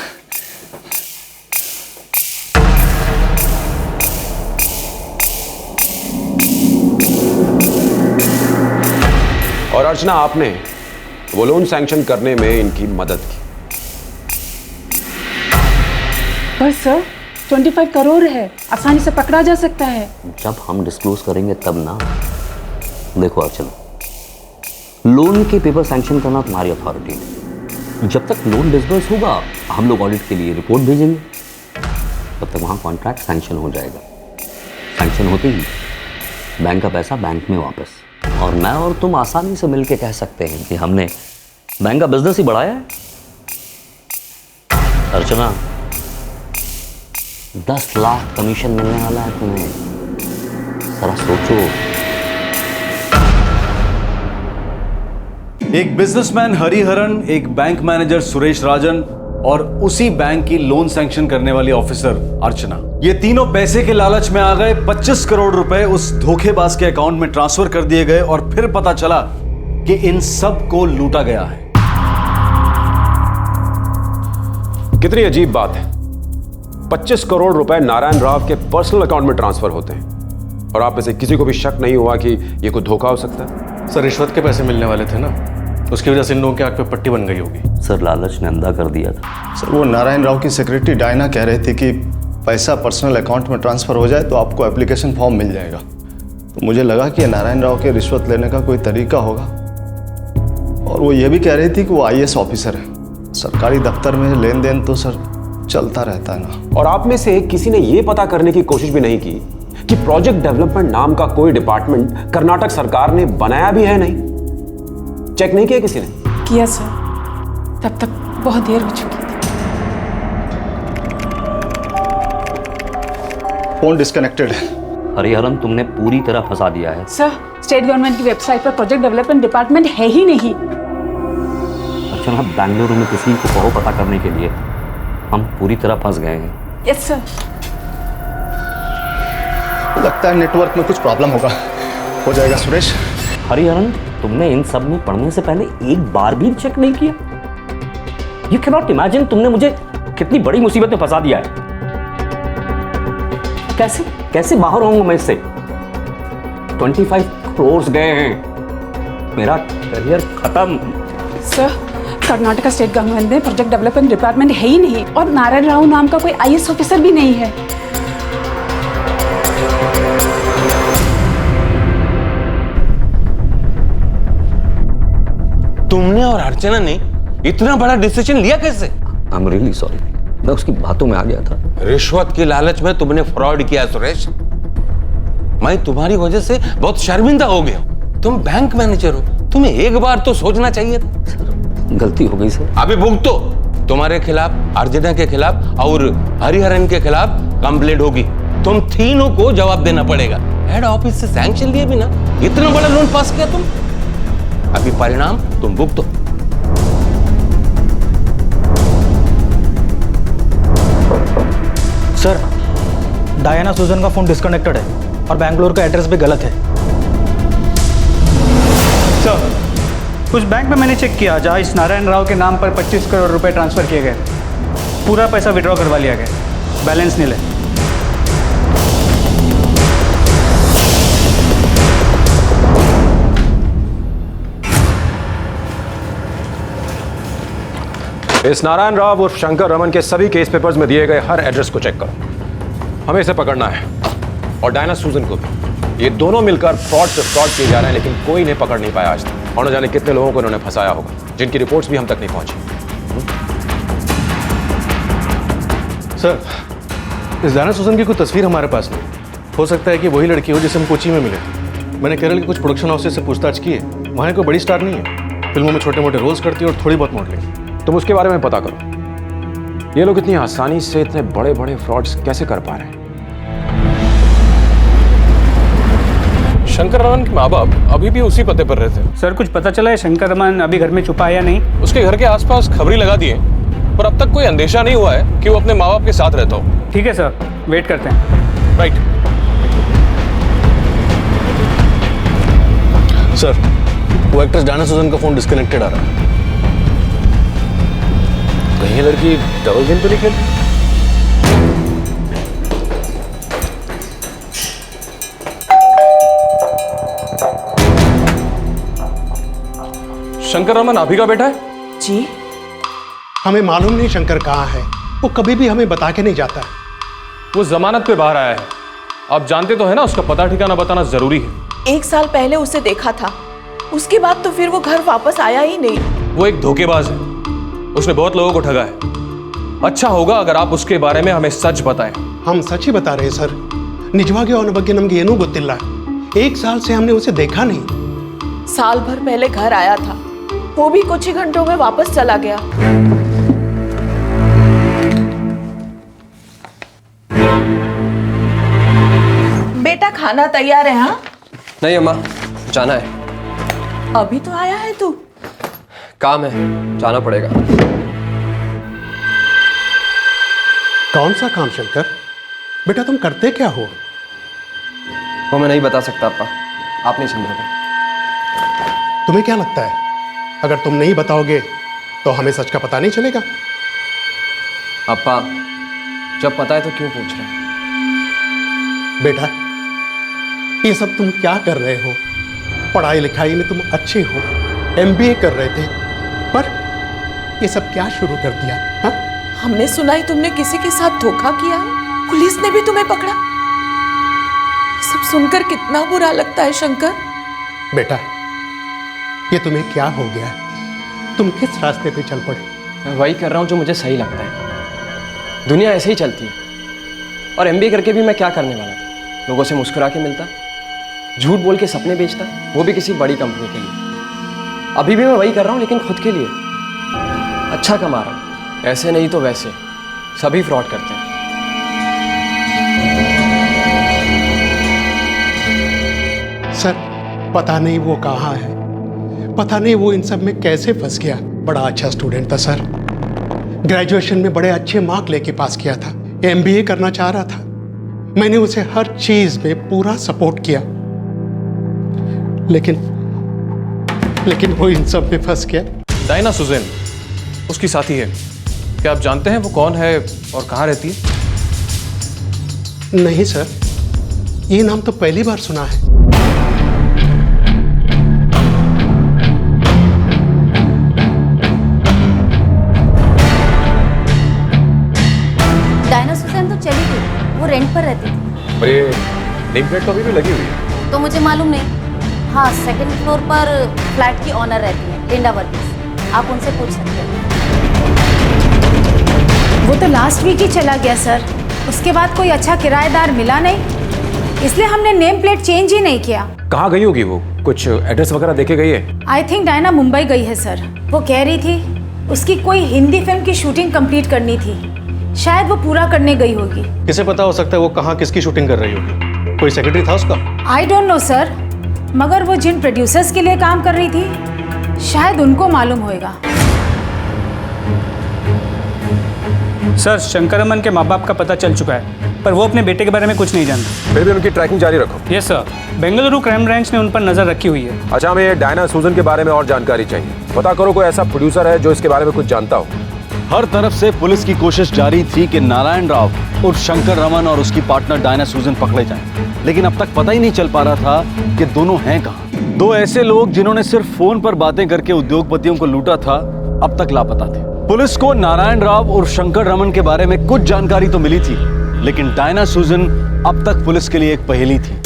और अर्चना, आपने वो लोन सैंक्शन करने में इनकी मदद की। पर सर 25 करोड़ है, आसानी से पकड़ा जा सकता है। जब हम डिस्क्लोज करेंगे तब ना। देखो अर्चना, लोन के पेपर सैंक्शन करना तुम्हारी अथॉरिटी है। जब तक लोन डिसबर्स होगा हम लोग ऑडिट के लिए रिपोर्ट भेजेंगे, तब तक वहाँ कॉन्ट्रैक्ट सैंक्शन हो जाएगा। सैंक्शन होते ही बैंक का पैसा बैंक में वापस, और मैं और तुम आसानी से मिलके कह सकते हैं कि हमने बैंक का बिजनेस ही बढ़ाया है। अर्चना, 10 लाख कमीशन मिलने वाला है तुम्हें, जरा सोचो। एक बिजनेसमैन हरिहरन, एक बैंक मैनेजर सुरेश राजन और उसी बैंक की लोन सैंक्शन करने वाली ऑफिसर अर्चना, ये तीनों पैसे के लालच में आ गए। 25 करोड़ रुपए उस धोखेबाज के अकाउंट में ट्रांसफर कर दिए गए और फिर पता चला कि इन सब को लूटा गया है। कितनी अजीब बात है, 25 करोड़ रुपए नारायण राव के पर्सनल अकाउंट में ट्रांसफर होते हैं और आप में से किसी को भी शक नहीं हुआ कि ये कोई धोखा हो सकता है? सर, रिश्वत के पैसे मिलने वाले थे ना, उसकी वजह से इन लोगों के आंख पे पट्टी बन गई होगी। सर, लालच ने अंधा कर दिया था। सर, वो नारायण राव की सेक्रेटरी डायना कह रही थी कि पैसा पर्सनल अकाउंट में ट्रांसफर हो जाए तो आपको एप्लीकेशन फॉर्म मिल जाएगा। तो मुझे लगा कि नारायण राव के रिश्वत लेने का कोई तरीका होगा। और वो ये भी कह रही थी कि वो IAS ऑफिसर है। सरकारी दफ्तर में लेन देन तो सर चलता रहता है ना। और आप में से किसी ने ये पता करने की कोशिश भी नहीं की कि प्रोजेक्ट डेवलपमेंट नाम का कोई डिपार्टमेंट कर्नाटक सरकार ने बनाया भी है नहीं? चेक नहीं किया किसी ने? किया सर, तब तक बहुत देर हो चुकी थी। फोन डिस्कनेक्टेड है। हरिहरन, तुमने पूरी तरह फंसा दिया है। सर, स्टेट गवर्नमेंट की वेबसाइट पर प्रोजेक्ट डेवलपमेंट डिपार्टमेंट है ही नहीं। अर्चना, बेंगलुरु में किसी को कहो पता करने के लिए, हम पूरी तरह फंस गए हैं। Yes sir. लगता है नेटवर्क में कुछ प्रॉब्लम होगा। हो जाएगा सुरेश। हरिहरन, तुमने इन सब में पढ़ने से पहले एक बार भी चेक नहीं किया? यू कैन नॉट इमेजिन तुमने मुझे कितनी बड़ी मुसीबत में फंसा दिया है। कैसे कैसे बाहर होऊंगा मैं इससे? 25 करोड़ गए हैं, मेरा करियर खत्म। सर कर्नाटका स्टेट गवर्नमेंट में प्रोजेक्ट डेवलपमेंट डिपार्टमेंट है ही नहीं और नारायण राव नाम का कोई आईएएस ऑफिसर भी नहीं है। तुमने और अर्चना ने इतना बड़ा डिसीजन लिया कैसे? आई एम रियली सॉरी, मैं उसकी बातों में आ गया था। रिश्वत की लालच में तुमने फ्रॉड किया सुरेश। मैं तुम्हारी वजह से बहुत शर्मिंदा हो गया। तुम बैंक मैनेजर हो, तुम्हें एक बार तो सोचना चाहिए था। सर, गलती हो गई सर। अभी भुगतो। तुम्हारे खिलाफ, अर्चना के खिलाफ और हरिहरन के खिलाफ कंप्लेंट होगी। तुम तीनों को जवाब देना पड़ेगा। हेड ऑफिस से सैंक्शन लिए बिना इतना बड़ा लोन पास किया तुम। अभी परिणाम तुम भुगतो। सर, डायना सूजन का फोन डिस्कनेक्टेड है और बैंगलोर का एड्रेस भी गलत है। सर, कुछ बैंक में मैंने चेक किया जहां इस नारायण राव के नाम पर 25 करोड़ रुपए ट्रांसफर किए गए। पूरा पैसा विड्रॉ करवा लिया गया, बैलेंस नील है। इस नारायण राव उर्फ शंकर रमन के सभी केस पेपर्स में दिए गए हर एड्रेस को चेक करो। हमें इसे पकड़ना है और डायना सूजन को भी। ये दोनों मिलकर फ्रॉड से फ्रॉड किए जा रहे हैं, लेकिन कोई इन्हें पकड़ नहीं पाया आज तक। और न जाने कितने लोगों को इन्होंने फंसाया होगा, जिनकी रिपोर्ट्स भी हम तक नहीं पहुंची। सर, इस डायना सूजन की कोई तस्वीर हमारे पास नहीं। हो सकता है कि वही लड़की हो जिसे हम कोची में मिले थे। मैंने केरल के कुछ प्रोडक्शन हाउसेस से पूछताछ की है। वहाँ कोई बड़ी स्टार नहीं है, फिल्मों में छोटे मोटे रोल्स करती है और थोड़ी बहुत मॉडलिंग। तुम उसके बारे में पता करो। ये लोग इतनी आसानी से इतने बड़े बड़े फ्रॉड्स कैसे कर पा रहे हैं? शंकर रमन के माँ बाप अभी भी उसी पते पर रहते हैं। सर, कुछ पता चला है शंकर रमन अभी घर में छुपा है या नहीं? उसके घर के आसपास खबरी लगा दिए, पर अब तक कोई अंदेशा नहीं हुआ है कि वो अपने माँ बाप के साथ रहता हो। ठीक है सर, वेट करते हैं। राइट सर, वो एक्ट्रेस डायना सूजन का फोन डिस्कनेक्टेड आ रहा है। कहीं ये लड़की डबल गेम तो नहीं खेल? शंकर रमन आप ही का बेटा है? जी। हमें मालूम नहीं शंकर कहाँ है। वो कभी भी हमें बता के नहीं जाता है। वो जमानत पे बाहर आया है। आप जानते तो है ना, उसका पता ठिकाना बताना जरूरी है। 1 साल पहले उसे देखा था, उसके बाद तो फिर वो घर वापस आया ही नहीं। वो एक धोखेबाज है, उसने बहुत लोगों को ठगा है। अच्छा होगा अगर आप उसके बारे में हमें सच बताएं। हम सच ही बता रहे हैं सर। निजवागे और ಬಗ್ಗೆ ನಮಗೆ ಏನೂ ಗೊತ್ತಿಲ್ಲ। 1 साल से हमने उसे देखा नहीं। साल भर पहले घर आया था, वो भी कुछ ही घंटों में वापस चला गया। बेटा खाना तैयार है? हाँ नहीं अम्मा, जाना है। अभी तो आया है तू? काम है, जाना पड़ेगा। कौन सा काम शंकर? बेटा तुम करते क्या हो? वो मैं नहीं बता सकता अप्पा, आप नहीं समझोगे। तुम्हें क्या लगता है अगर तुम नहीं बताओगे तो हमें सच का पता नहीं चलेगा? अप्पा, जब पता है तो क्यों पूछ रहे हैं? बेटा ये सब तुम क्या कर रहे हो? पढ़ाई लिखाई में तुम अच्छे हो, MBA कर रहे थे, पर ये सब क्या शुरू कर दिया? हा? हमने सुना ही तुमने किसी के साथ धोखा किया है, पुलिस ने भी तुम्हें पकड़ा। सब सुनकर कितना बुरा लगता है शंकर। बेटा ये तुम्हें क्या हो गया? तुम किस रास्ते पे चल पड़े? मैं वही कर रहा हूँ जो मुझे सही लगता है। दुनिया ऐसे ही चलती है। और MBA करके भी मैं क्या करने वाला था? लोगों से मुस्कुरा के मिलता, झूठ बोल के सपने बेचता, वो भी किसी बड़ी कंपनी के लिए। अभी भी मैं वही कर रहा हूँ, लेकिन खुद के लिए। अच्छा कमा रहा हूँ, ऐसे नहीं तो वैसे। सभी फ्रॉड करते हैं। सर पता नहीं वो कहाँ है, पता नहीं वो इन सब में कैसे फंस गया। बड़ा अच्छा स्टूडेंट था सर, ग्रेजुएशन में बड़े अच्छे मार्क लेके पास किया था, MBA करना चाह रहा था। मैंने उसे हर चीज में पूरा सपोर्ट किया, लेकिन वो इन सब में फंस गया। डायना सूजन उसकी साथी है। क्या आप जानते हैं वो कौन है और कहाँ रहती है? नहीं सर, ये नाम तो पहली बार सुना है। वहीं पर रहती थी। और ये नेम प्लेट तो अभी भी लगी हुई है? तो मुझे मालूम नहीं। हाँ, सेकंड फ्लोर पर फ्लैट की ऑनर रहती है, लिंडा वर्गीस। आप उनसे पूछ सकते हैं। वो तो लास्ट वीक ही चला गया सर। उसके बाद कोई अच्छा किराएदार मिला नहीं, इसलिए हमने नेम प्लेट चेंज ही नहीं किया। कहाँ गई होगी वो? कुछ एड्रेस वगैरह देके गई है? आई थिंक डायना मुंबई गई है सर। वो कह रही थी उसकी कोई हिंदी फिल्म की शूटिंग कंप्लीट करनी थी, शायद वो पूरा करने गई होगी। किसे पता हो सकता है वो कहाँ किसकी शूटिंग कर रही होगी? कोई सेक्रेटरी था उसका? आई डोंट नो सर, मगर वो जिन प्रोड्यूसर्स के लिए काम कर रही थी शायद उनको मालूम होगा। सर, शंकर रमन के माँ बाप का पता चल चुका है, पर वो अपने बेटे के बारे में कुछ नहीं जानते। फिर भी उनकी ट्रैकिंग जारी रखो। Yes sir, Bengaluru crime branch ने उन पर नजर रखी हुई है। अच्छा, हमें डायना सूजन के बारे में और जानकारी चाहिए। पता करो कोई ऐसा प्रोड्यूसर है जो इसके बारे में कुछ जानता हो। हर तरफ से पुलिस की कोशिश जारी थी कि नारायण राव उर्फ शंकर रमन और उसकी पार्टनर डायना सूजन पकड़े जाएं, लेकिन अब तक पता ही नहीं चल पा रहा था कि दोनों हैं कहां। दो ऐसे लोग जिन्होंने सिर्फ फोन पर बातें करके उद्योगपतियों को लूटा था, अब तक लापता थे। पुलिस को नारायण राव और शंकर रमन के बारे में कुछ जानकारी तो मिली थी, लेकिन डायना सूजन अब तक पुलिस के लिए एक पहेली थी।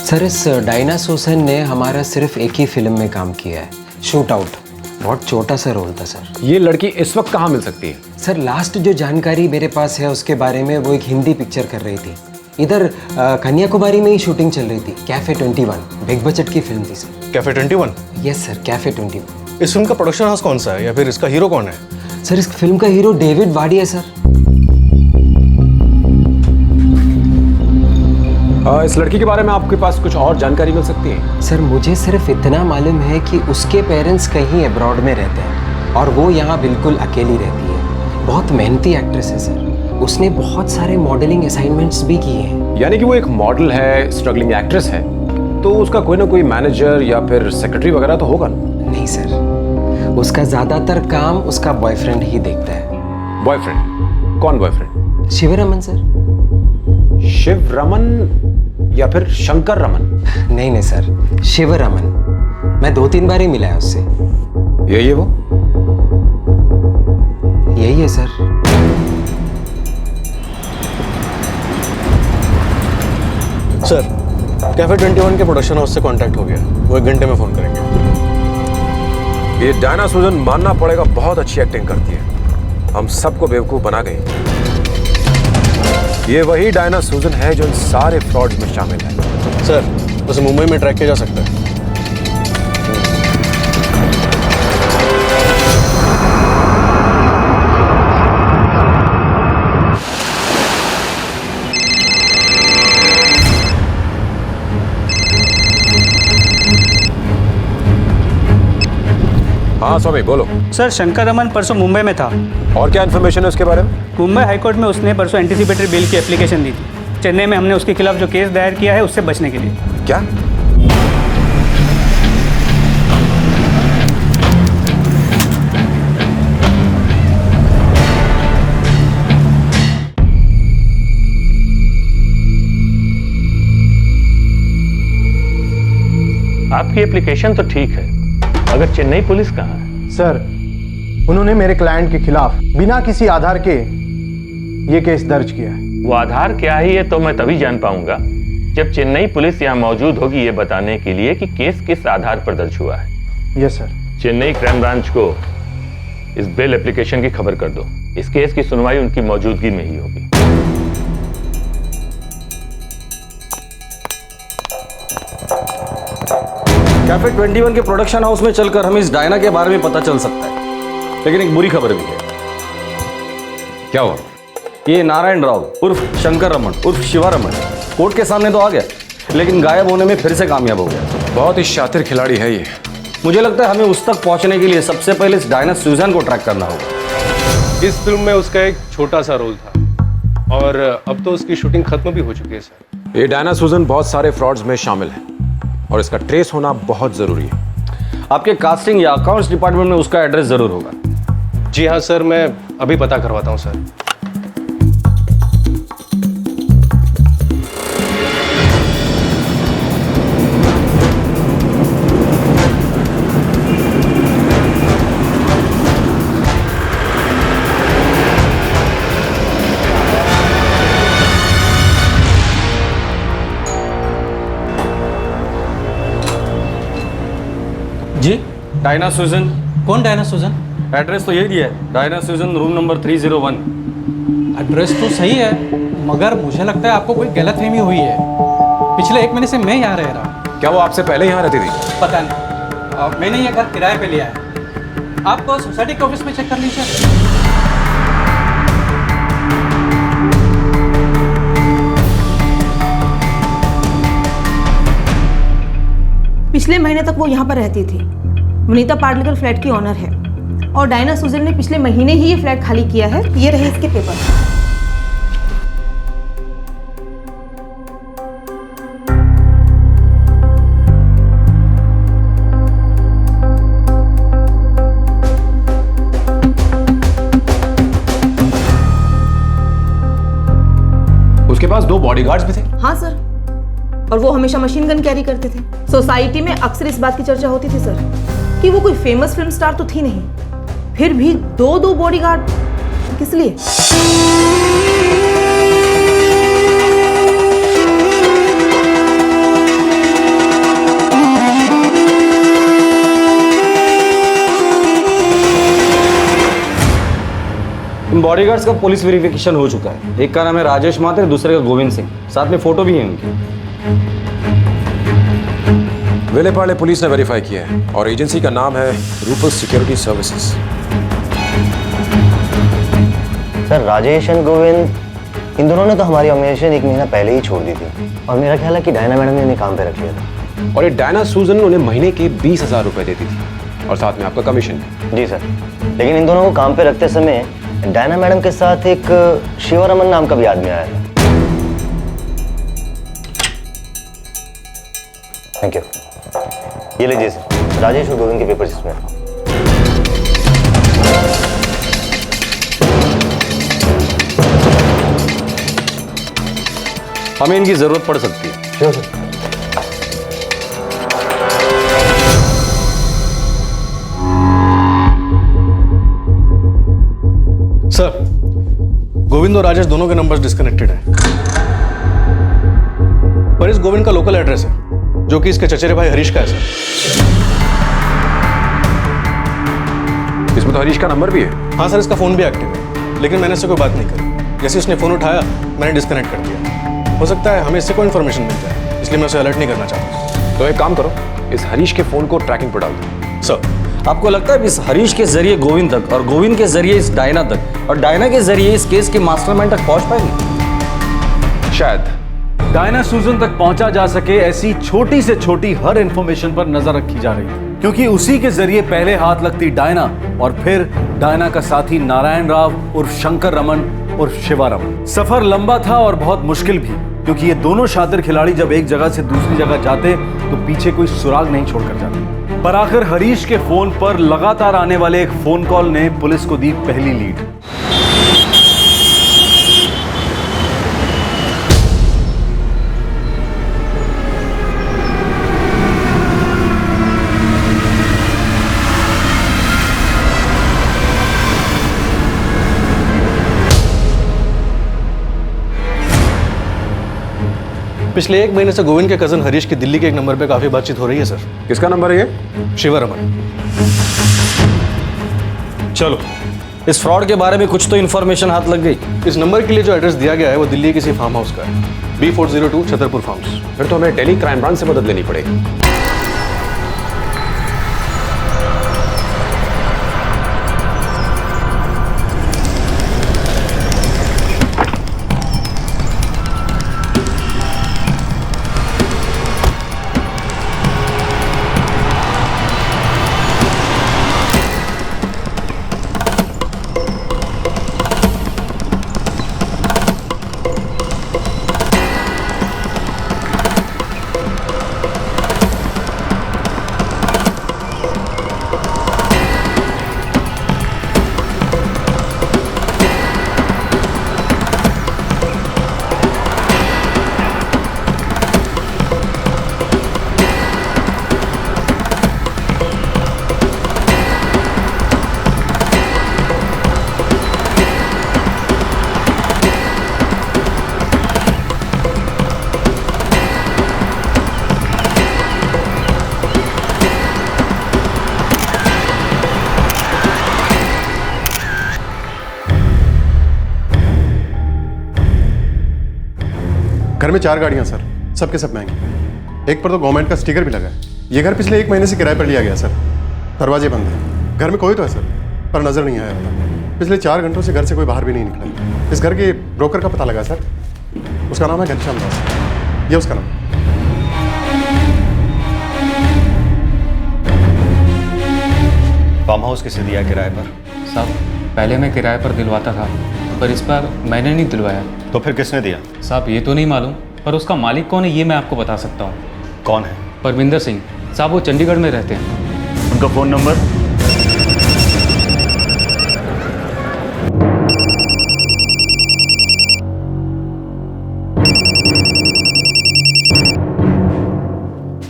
सर, इस डायना सूजन ने हमारा सिर्फ एक ही फिल्म में काम किया है, शूट आउट। बहुत छोटा सा रोल था सर। ये लड़की इस वक्त कहाँ मिल सकती है? सर, लास्ट जो जानकारी मेरे पास है उसके बारे में, वो एक हिंदी पिक्चर कर रही थी। इधर कन्याकुमारी में ही शूटिंग चल रही थी। कैफे 21 बिग बजट की फिल्म थी sir. Cafe 21? Yes sir, cafe 21। इस फिल्म का प्रोडक्शन हाउस कौन सा है या फिर इसका हीरो कौन है? सर, इस फिल्म का हीरो डेविड वाडी है सर। इस लड़की के बारे में आपके पास कुछ और जानकारी मिल सकती है? सर, मुझे सिर्फ इतना मालूम है कि उसके पेरेंट्स कहीं अब्रॉड में रहते हैं और वो यहाँ बिल्कुल अकेली रहती है। बहुत मेहनती एक्ट्रेस है सर। उसने बहुत सारे मॉडलिंग असाइनमेंट्स भी किए हैं। यानी कि वो एक मॉडल है, स्ट्रगलिंग एक्ट्रेस है, तो उसका कोई ना कोई मैनेजर या फिर सेक्रेटरी वगैरह तो होगा ना? नहीं सर, उसका ज्यादातर काम उसका बॉयफ्रेंड ही देखता है। बॉयफ्रेंड? कौन बॉयफ्रेंड? शिवरमन सर। शिवरमन या फिर शंकर रमन? नहीं नहीं सर, शिवरमन। मैं 2-3 बार ही मिला है उससे। यही है वो? यही है सर। सर, कैफे 21 के प्रोडक्शन हाउस से कांटेक्ट हो गया, वो 1 घंटे में फोन करेंगे। ये डायना सूजन मानना पड़ेगा बहुत अच्छी एक्टिंग करती है। हम सबको बेवकूफ बना गई। ये वही डायना सूजन है जो इन सारे फ्रॉड में शामिल है। सर, उसे मुंबई में ट्रैक किया जा सकता है। हाँ स्वामी, बोलो। सर, शंकर रमन परसों मुंबई में था। और क्या इन्फॉर्मेशन है उसके बारे में? मुंबई हाईकोर्ट में उसने परसों एंटीसिपेटरी बेल की एप्लीकेशन दी थी। चेन्नई में हमने उसके खिलाफ जो केस दायर किया है उससे बचने के लिए। क्या? आपकी एप्लीकेशन तो ठीक है, अगर चेन्नई पुलिस कहाँ है? सर, उन्होंने मेरे क्लाइंट के खिलाफ बिना किसी आधार के ये केस दर्ज किया है। वो आधार क्या है ये तो मैं तभी जान पाऊंगा जब चेन्नई पुलिस यहाँ मौजूद होगी ये बताने के लिए कि केस किस आधार पर दर्ज हुआ है। Yes sir. Chennai crime branch को इस बेल एप्लीकेशन की खबर कर दो। इस केस की सुनवाई उनकी मौजूदगी में ही होगी। कैफे 21 के प्रोडक्शन हाउस में चलकर हमें इस डायना के बारे में पता चल सकता है, लेकिन एक बुरी खबर भी है। क्या हुआ? ये नारायण राव उर्फ शंकर रमन उर्फ शिवा रमन कोर्ट के सामने तो आ गया, लेकिन गायब होने में फिर से कामयाब हो गया। बहुत ही शातिर खिलाड़ी है ये। मुझे लगता है हमें उस तक पहुंचने के लिए सबसे पहले इस डायना सूजन को ट्रैक करना होगा। इस फिल्म में उसका एक छोटा सा रोल था और अब तो उसकी शूटिंग खत्म भी हो चुकी है सर। ये डायना सूजन बहुत सारे फ्रॉड्स में शामिल है और इसका ट्रेस होना बहुत जरूरी है। आपके कास्टिंग या अकाउंट्स डिपार्टमेंट में उसका एड्रेस जरूर होगा। जी हाँ सर, मैं अभी पता करवाता हूँ सर। डायना सूजन। कौन डायना सूजन? एड्रेस तो यही दिया है, डायना सूजन, रूम नंबर 301। एड्रेस तो सही है, मगर मुझे लगता है आपको कोई गलतफहमी हुई है। पिछले 1 महीने से मैं यहाँ रह रहा हूँ। क्या वो आपसे पहले यहाँ रहती थी? पता नहीं, मैंने ये घर किराए पे लिया है। आप सोसाइटी के ऑफिस में चेक कर लीजिए। पिछले महीने तक वो यहाँ पर रहती थी। वनीता पाटलिकर फ्लैट की ऑनर है और डायना सूजन ने पिछले महीने ही ये फ्लैट खाली किया है। ये रहे इसके पेपर। उसके पास 2 बॉडीगार्ड्स भी थे? हाँ सर, और वो हमेशा मशीन गन कैरी करते थे। सोसाइटी में अक्सर इस बात की चर्चा होती थी सर कि वो कोई फेमस फिल्म स्टार तो थी नहीं, फिर भी 2 बॉडीगार्ड किस लिए? इन बॉडीगार्ड्स का पुलिस वेरिफिकेशन हो चुका है। एक का नाम है राजेश मात्रे, दूसरे का गोविंद सिंह, साथ में फोटो भी है उनकी। विलेपार्ले पुलिस ने वेरीफाई किया है और एजेंसी का नाम है Roopas security services. Sir, Rajesh and Govind, इन दोनों ने तो हमारी ऑर्गेनाइजेशन 1 महीना पहले ही छोड़ दी थी और मेरा ख्याल है कि डायना मैडम ने इन्हें काम पे रख लिया था। और ये डायना सूजन उन्हें महीने के 20,000 रुपए देती थी और साथ में आपका कमीशन। जी सर, लेकिन इन दोनों को काम पे रखते समय डायना मैडम के साथ एक शिवरमन नाम का भी आदमी आया था। Thank you. ये लीजिए सर, राजेश और गोविंद के पेपर्स इसमें। हमें इनकी जरूरत पड़ सकती है। Sure sir. सर, गोविंद और राजेश दोनों के नंबर्स डिस्कनेक्टेड हैं। पर इस गोविंद का लोकल एड्रेस है जो कि इसके चचेरे भाई हरीश का है सर। इसमें तो हरीश का नंबर भी है। हाँ सर, इसका फोन भी एक्टिव है, लेकिन मैंने इससे कोई बात नहीं करी। जैसे उसने फोन उठाया मैंने डिस्कनेक्ट कर दिया। हो सकता है हमें इससे कोई इन्फॉर्मेशन मिल जाए, इसलिए मैं उसे अलर्ट नहीं करना चाहता। तो एक काम करो, इस हरीश के फोन को ट्रैकिंग पर डाल दो। सर, आपको लगता है इस हरीश के जरिए गोविंद तक और गोविंद के जरिए इस डायना तक और डायना के जरिए इस केस के मास्टरमाइंड तक पहुंच पाएंगे? शायद डायना सूजन तक पहुंचा जा सके ऐसी छोटी से छोटी हर इंफॉर्मेशन पर नजर रखी जा रही है, क्योंकि उसी के जरिए पहले हाथ लगती डायना और फिर डायना का साथी नारायण राव उर्फ शंकर रमन उर्फ शिवा रमन। सफर लंबा था और बहुत मुश्किल भी, क्योंकि ये दोनों शातिर खिलाड़ी जब एक जगह से दूसरी जगह जाते तो पीछे कोई सुराग नहीं छोड़कर जाते। पर आखिर हरीश के फोन पर लगातार आने वाले एक फोन कॉल ने पुलिस को दी पहली लीड। पिछले 1 महीने से गोविंद के कजन हरीश की दिल्ली के एक नंबर पे काफी बातचीत हो रही है सर। किसका नंबर है ये? शिवा रमन। चलो, इस फ्रॉड के बारे में कुछ तो इन्फॉर्मेशन हाथ लग गई। इस नंबर के लिए जो एड्रेस दिया गया है वो दिल्ली के किसी फार्म हाउस का है, B402 छतरपुर फार्म्स। फिर तो हमें दिल्ली क्राइम ब्रांच से मदद लेनी पड़ेगी। घर में 4 गाड़ियाँ सर, सबके सब महंगे। एक पर तो गवर्नमेंट का स्टिकर भी लगा है। ये घर पिछले 1 महीने से किराए पर लिया गया सर। दरवाजे बंद हैं। घर में कोई तो है सर, पर नजर नहीं आया। पिछले 4 घंटों से घर से कोई बाहर भी नहीं निकला। इस घर के ब्रोकर का पता लगा सर, उसका नाम है घनश्याम दास। ये उसका नाम। फार्म हाउस किसे दिया किराए पर? साहब पहले मैं किराए पर दिलवाता था, पर इस बार मैंने नहीं दिलवाया। तो फिर किसने दिया? साहब ये तो नहीं मालूम, पर उसका मालिक कौन है ये मैं आपको बता सकता हूँ। कौन है? परमिंदर सिंह साहब, वो चंडीगढ़ में रहते हैं। उनका फ़ोन नंबर?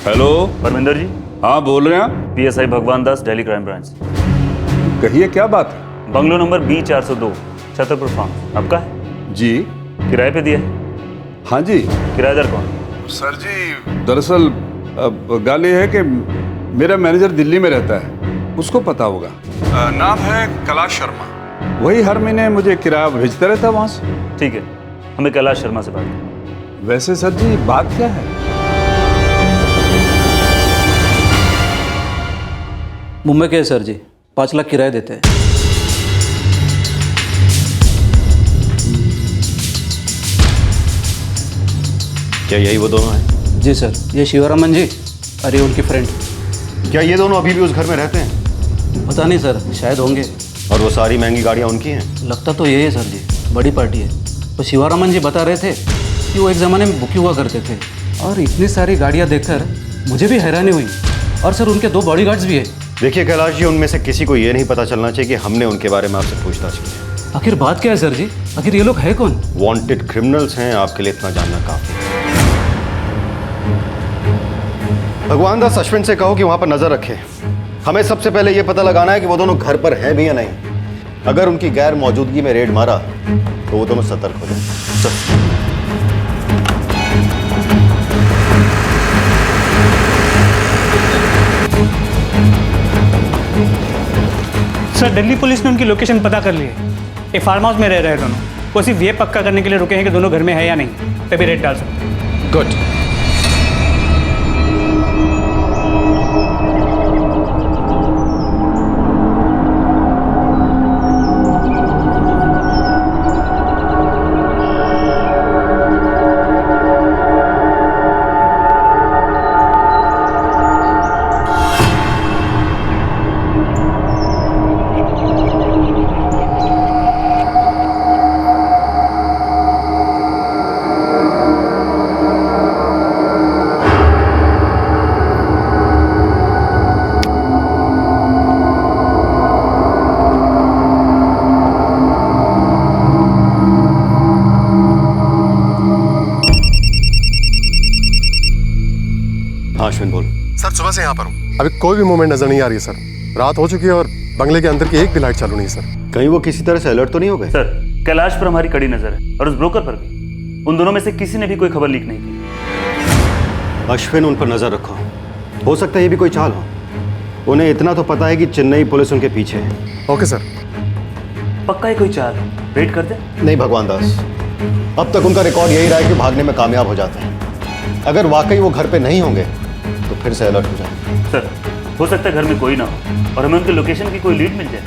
हेलो परमिंदर जी। हाँ बोल रहे हैं। पीएसआई भगवान दास, दिल्ली क्राइम ब्रांच। कहिए क्या बात है? Bungalow number B402 Chhatarpur farm आपका है? जी। किराए पे दिया है? हाँ जी। किराएदार कौन? सर जी दरअसल गाली है कि मेरा मैनेजर दिल्ली में रहता है, उसको पता होगा। नाम है कैलाश शर्मा, वही हर महीने मुझे किराया भेजता रहता है वहाँ से। ठीक है, हमें कैलाश शर्मा से बात करें। वैसे सर जी बात क्या है? मुंबई के सर जी 5 लाख किराया देते हैं। क्या यही वो दोनों हैं? जी सर, ये शिवरामन जी और ये उनकी फ्रेंड। क्या ये दोनों अभी भी उस घर में रहते हैं? पता नहीं सर, शायद होंगे। और वो सारी महंगी गाड़ियाँ उनकी हैं? लगता तो यही है सर जी, बड़ी पार्टी है। तो शिवरामन जी बता रहे थे कि वो एक ज़माने में बुकी हुआ करते थे, और इतनी सारी गाड़ियाँ देखकर मुझे भी हैरानी हुई। और सर उनके 2 बॉडीगार्ड्स भी है। देखिए कैलाश जी, उनमें से किसी को ये नहीं पता चलना चाहिए कि हमने उनके बारे में आपसे पूछताछ की है। आखिर बात क्या है सर जी? आखिर ये लोग है कौन? वांटेड क्रिमिनल्स हैं, आपके लिए इतना जानना काफी है। भगवान दास, अश्विन से कहो कि वहां पर नजर रखे। हमें सबसे पहले यह पता लगाना है कि वो दोनों घर पर हैं भी या नहीं। अगर उनकी गैर मौजूदगी में रेड मारा तो वो दोनों सतर्क हो जाए। सर दिल्ली पुलिस ने उनकी लोकेशन पता कर ली है। ये फार्म हाउस में रह रहे हैं दोनों। वो सिर्फ ये पक्का करने के लिए रुके हैं कि दोनों घर में है या नहीं, तभी रेड डाल सकते। गुड। अश्विन बोल। सर सुबह से यहाँ पर हूँ, अभी कोई भी मूवमेंट नजर नहीं आ रही है सर। रात हो चुकी है और बंगले के अंदर की एक भी लाइट चालू नहीं है सर। कहीं वो किसी तरह से अलर्ट तो नहीं हो गए? सर कैलाश पर हमारी कड़ी नजर है और उस ब्रोकर पर भी। उन दोनों में से किसी ने भी कोई खबर लीक नहीं की। अश्विन, उन पर नजर रखो, हो सकता है ये भी कोई चाल हो। उन्हें इतना तो पता है कि चेन्नई पुलिस उनके पीछे है। Okay sir. पक्का ही कोई चाल वेट करते? नहीं भगवान दास, अब तक उनका रिकॉर्ड यही रहा है कि भागने में कामयाब हो जाते हैं। अगर वाकई वो घर पे नहीं होंगे तो फिर से अलर्ट हो जाए। सर हो सकता है घर में कोई ना हो और हमें उनके लोकेशन की कोई लीड मिल जाए।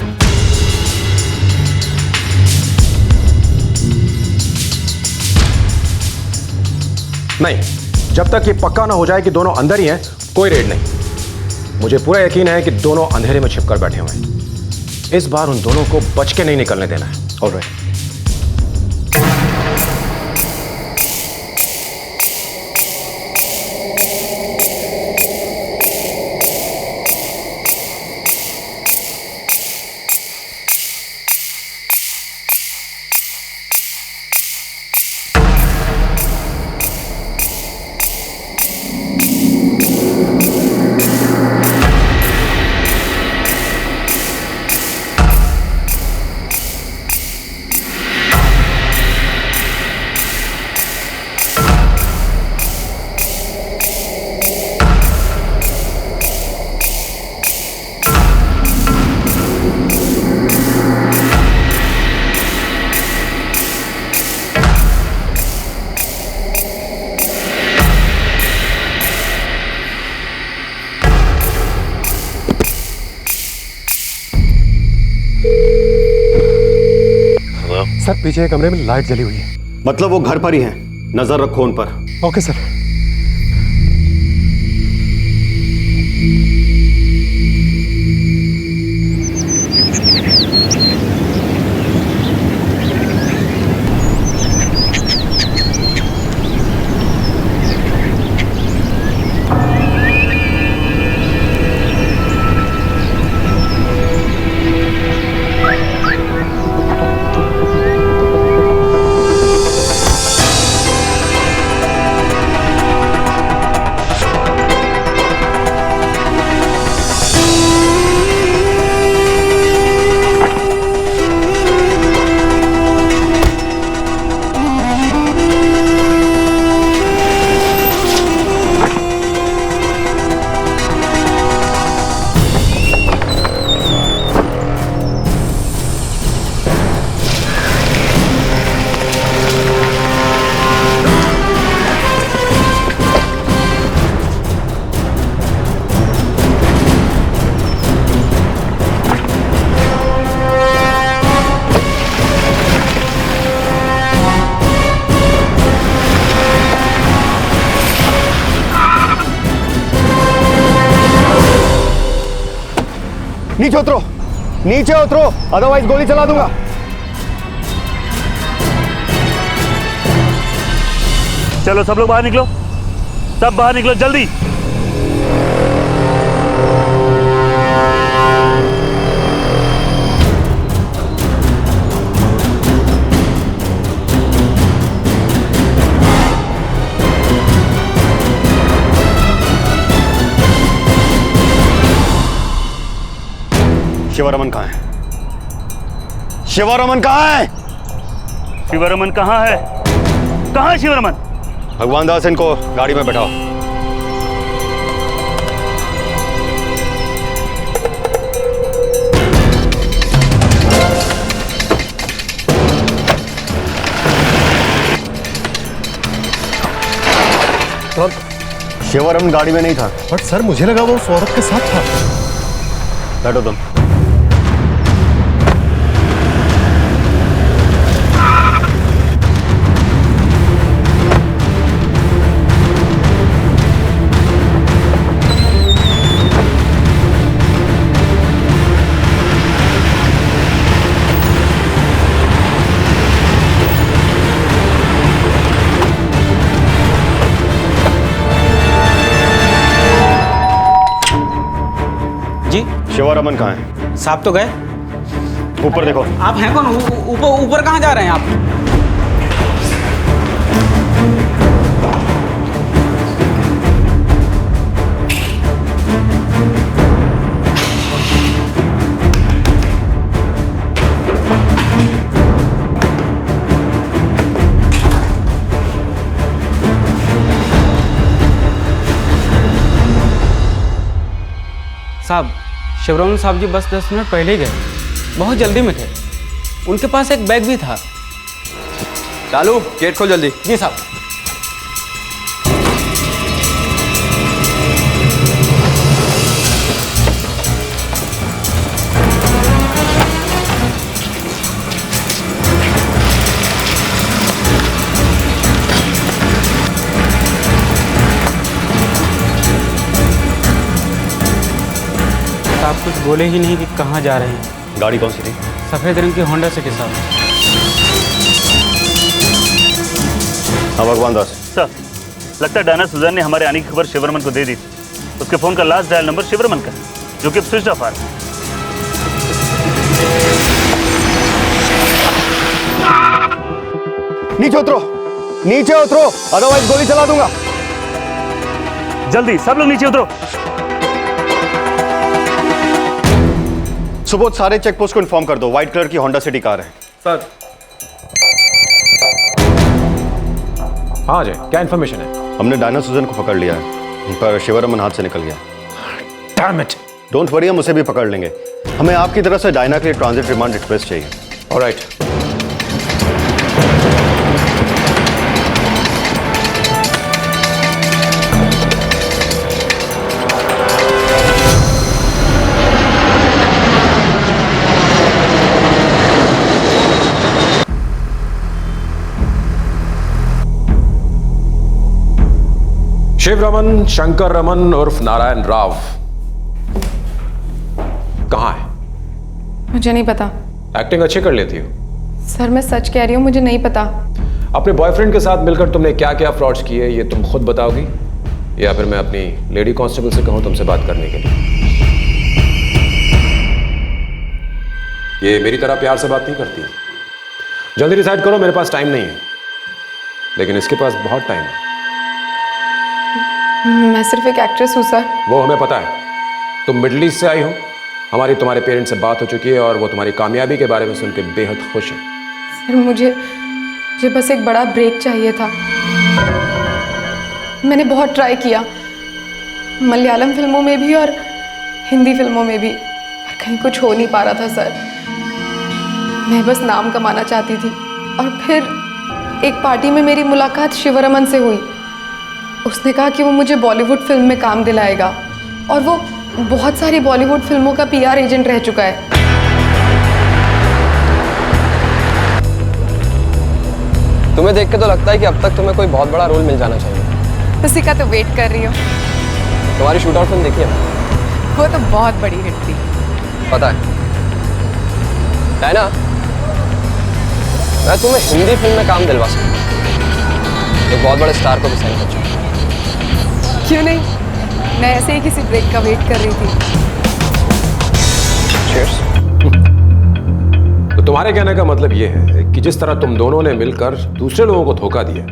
नहीं, जब तक ये पक्का ना हो जाए कि दोनों अंदर ही हैं, कोई रेड नहीं। मुझे पूरा यकीन है कि दोनों अंधेरे में छिपकर बैठे हुए हैं। इस बार उन दोनों को बच के नहीं निकलने देना है। ऑलराइट। पीछे एक कमरे में लाइट जली हुई है। मतलब वो घर पर ही हैं, नजर रखो उन पर। Okay sir. नीचे उतरो, नीचे उतरो, अदरवाइज गोली चला दूंगा। चलो सब लोग बाहर निकलो, सब बाहर निकलो जल्दी। शिवरमन कहाँ है? शिवरमन कहाँ है? शिवरमन कहाँ है? कहाँ है शिवरमन? भगवान दास, इनको गाड़ी में बैठाओ। शिवरमन गाड़ी में नहीं था। बट सर मुझे लगा वो उस औरत के साथ था। बैठो तुम। शिवरमन कहाँ है? साहब तो गए। ऊपर देखो। आप हैं कौन? ऊपर ऊपर कहाँ जा रहे हैं आप? साहब, शिवरमन साहब जी बस 10 मिनट पहले ही गए, बहुत जल्दी में थे। उनके पास एक बैग भी था। चालू, गेट खोल जल्दी। जी साहब। आप कुछ बोले ही नहीं कि कहाँ जा रहे हैं। गाड़ी कौन सी थी? सफ़ेद रंग की होंडा सिटी साहब। हाँ भगवान दास। सर, लगता है डायना सुजान ने हमारे आने की खबर शिवरमन को दे दी थी। उसके फोन का लास्ट डायल नंबर शिवरमन का, जो कि अब स्विच ऑफ आ रहा है। नीचे उतरो, नीचे उतरो, अदरवाइज गोली चला दूंगा। जल्दी सब लोग नीचे उतरो। सुबोध, सारे चेक पोस्ट को इन्फॉर्म कर दो। व्हाइट कलर की होंडा सिटी कार है। सर। हाँ अजय, क्या इन्फॉर्मेशन है? हमने डायना सुजन को पकड़ लिया है, पर शिवरमन हाथ से निकल गया। Damn it! डोंट वरी, हम उसे भी पकड़ लेंगे। हमें आपकी तरफ से डायना के लिए ट्रांजिट रिमांड रिक्वेस्ट चाहिए। ऑलराइट। शिव रमन, शंकर रमन उर्फ नारायण राव कहाँ है? मुझे नहीं पता एक्टिंग अच्छी कर लेती हो। सर, मैं सच कह रही हूँ, मुझे नहीं पता। अपने बॉयफ्रेंड के साथ मिलकर तुमने क्या क्या फ्रॉड्स किए ये तुम खुद बताओगी या फिर मैं अपनी लेडी कांस्टेबल से कहूं तुमसे बात करने के लिए? ये मेरी तरह प्यार से बात नहीं करती। जल्दी डिसाइड करो, मेरे पास टाइम नहीं है, लेकिन इसके पास बहुत टाइम है। मैं सिर्फ एक एक्ट्रेस हूँ सर। वो हमें पता है, तुम मिडिल ईस्ट से आई हो। हमारी तुम्हारे पेरेंट्स से बात हो चुकी है और वो तुम्हारी कामयाबी के बारे में सुन के बेहद खुश है। सर, मुझे बस एक बड़ा ब्रेक चाहिए था। मैंने बहुत ट्राई किया, मलयालम फिल्मों में भी और हिंदी फिल्मों में भी, पर कहीं कुछ हो नहीं पा रहा था सर। मैं बस नाम कमाना चाहती थी और फिर एक पार्टी में मेरी मुलाकात शिवरमन से हुई। उसने कहा कि वो मुझे बॉलीवुड फिल्म में काम दिलाएगा और वो बहुत सारी बॉलीवुड फिल्मों का PR एजेंट रह चुका है। तुम्हें देख के तो लगता है कि अब तक तुम्हें कोई बहुत बड़ा रोल मिल जाना चाहिए। उसी का तो वेट कर रही हूँ। तुम्हारी शूट आउट फिल्म देखी है? वो तो बहुत बड़ी हिट थी। पता है ना, मैं तुम्हें हिंदी फिल्म में काम दिलवा सकता हूँ। एक बहुत बड़े स्टार को भी साइन कर चुका हूँ। क्यों नहीं, मैं ऐसे ही किसी ब्रेक का वेट कर रही थी। Cheers। तो तुम्हारे कहने का मतलब यह है कि जिस तरह तुम दोनों ने मिलकर दूसरे लोगों को धोखा दिया,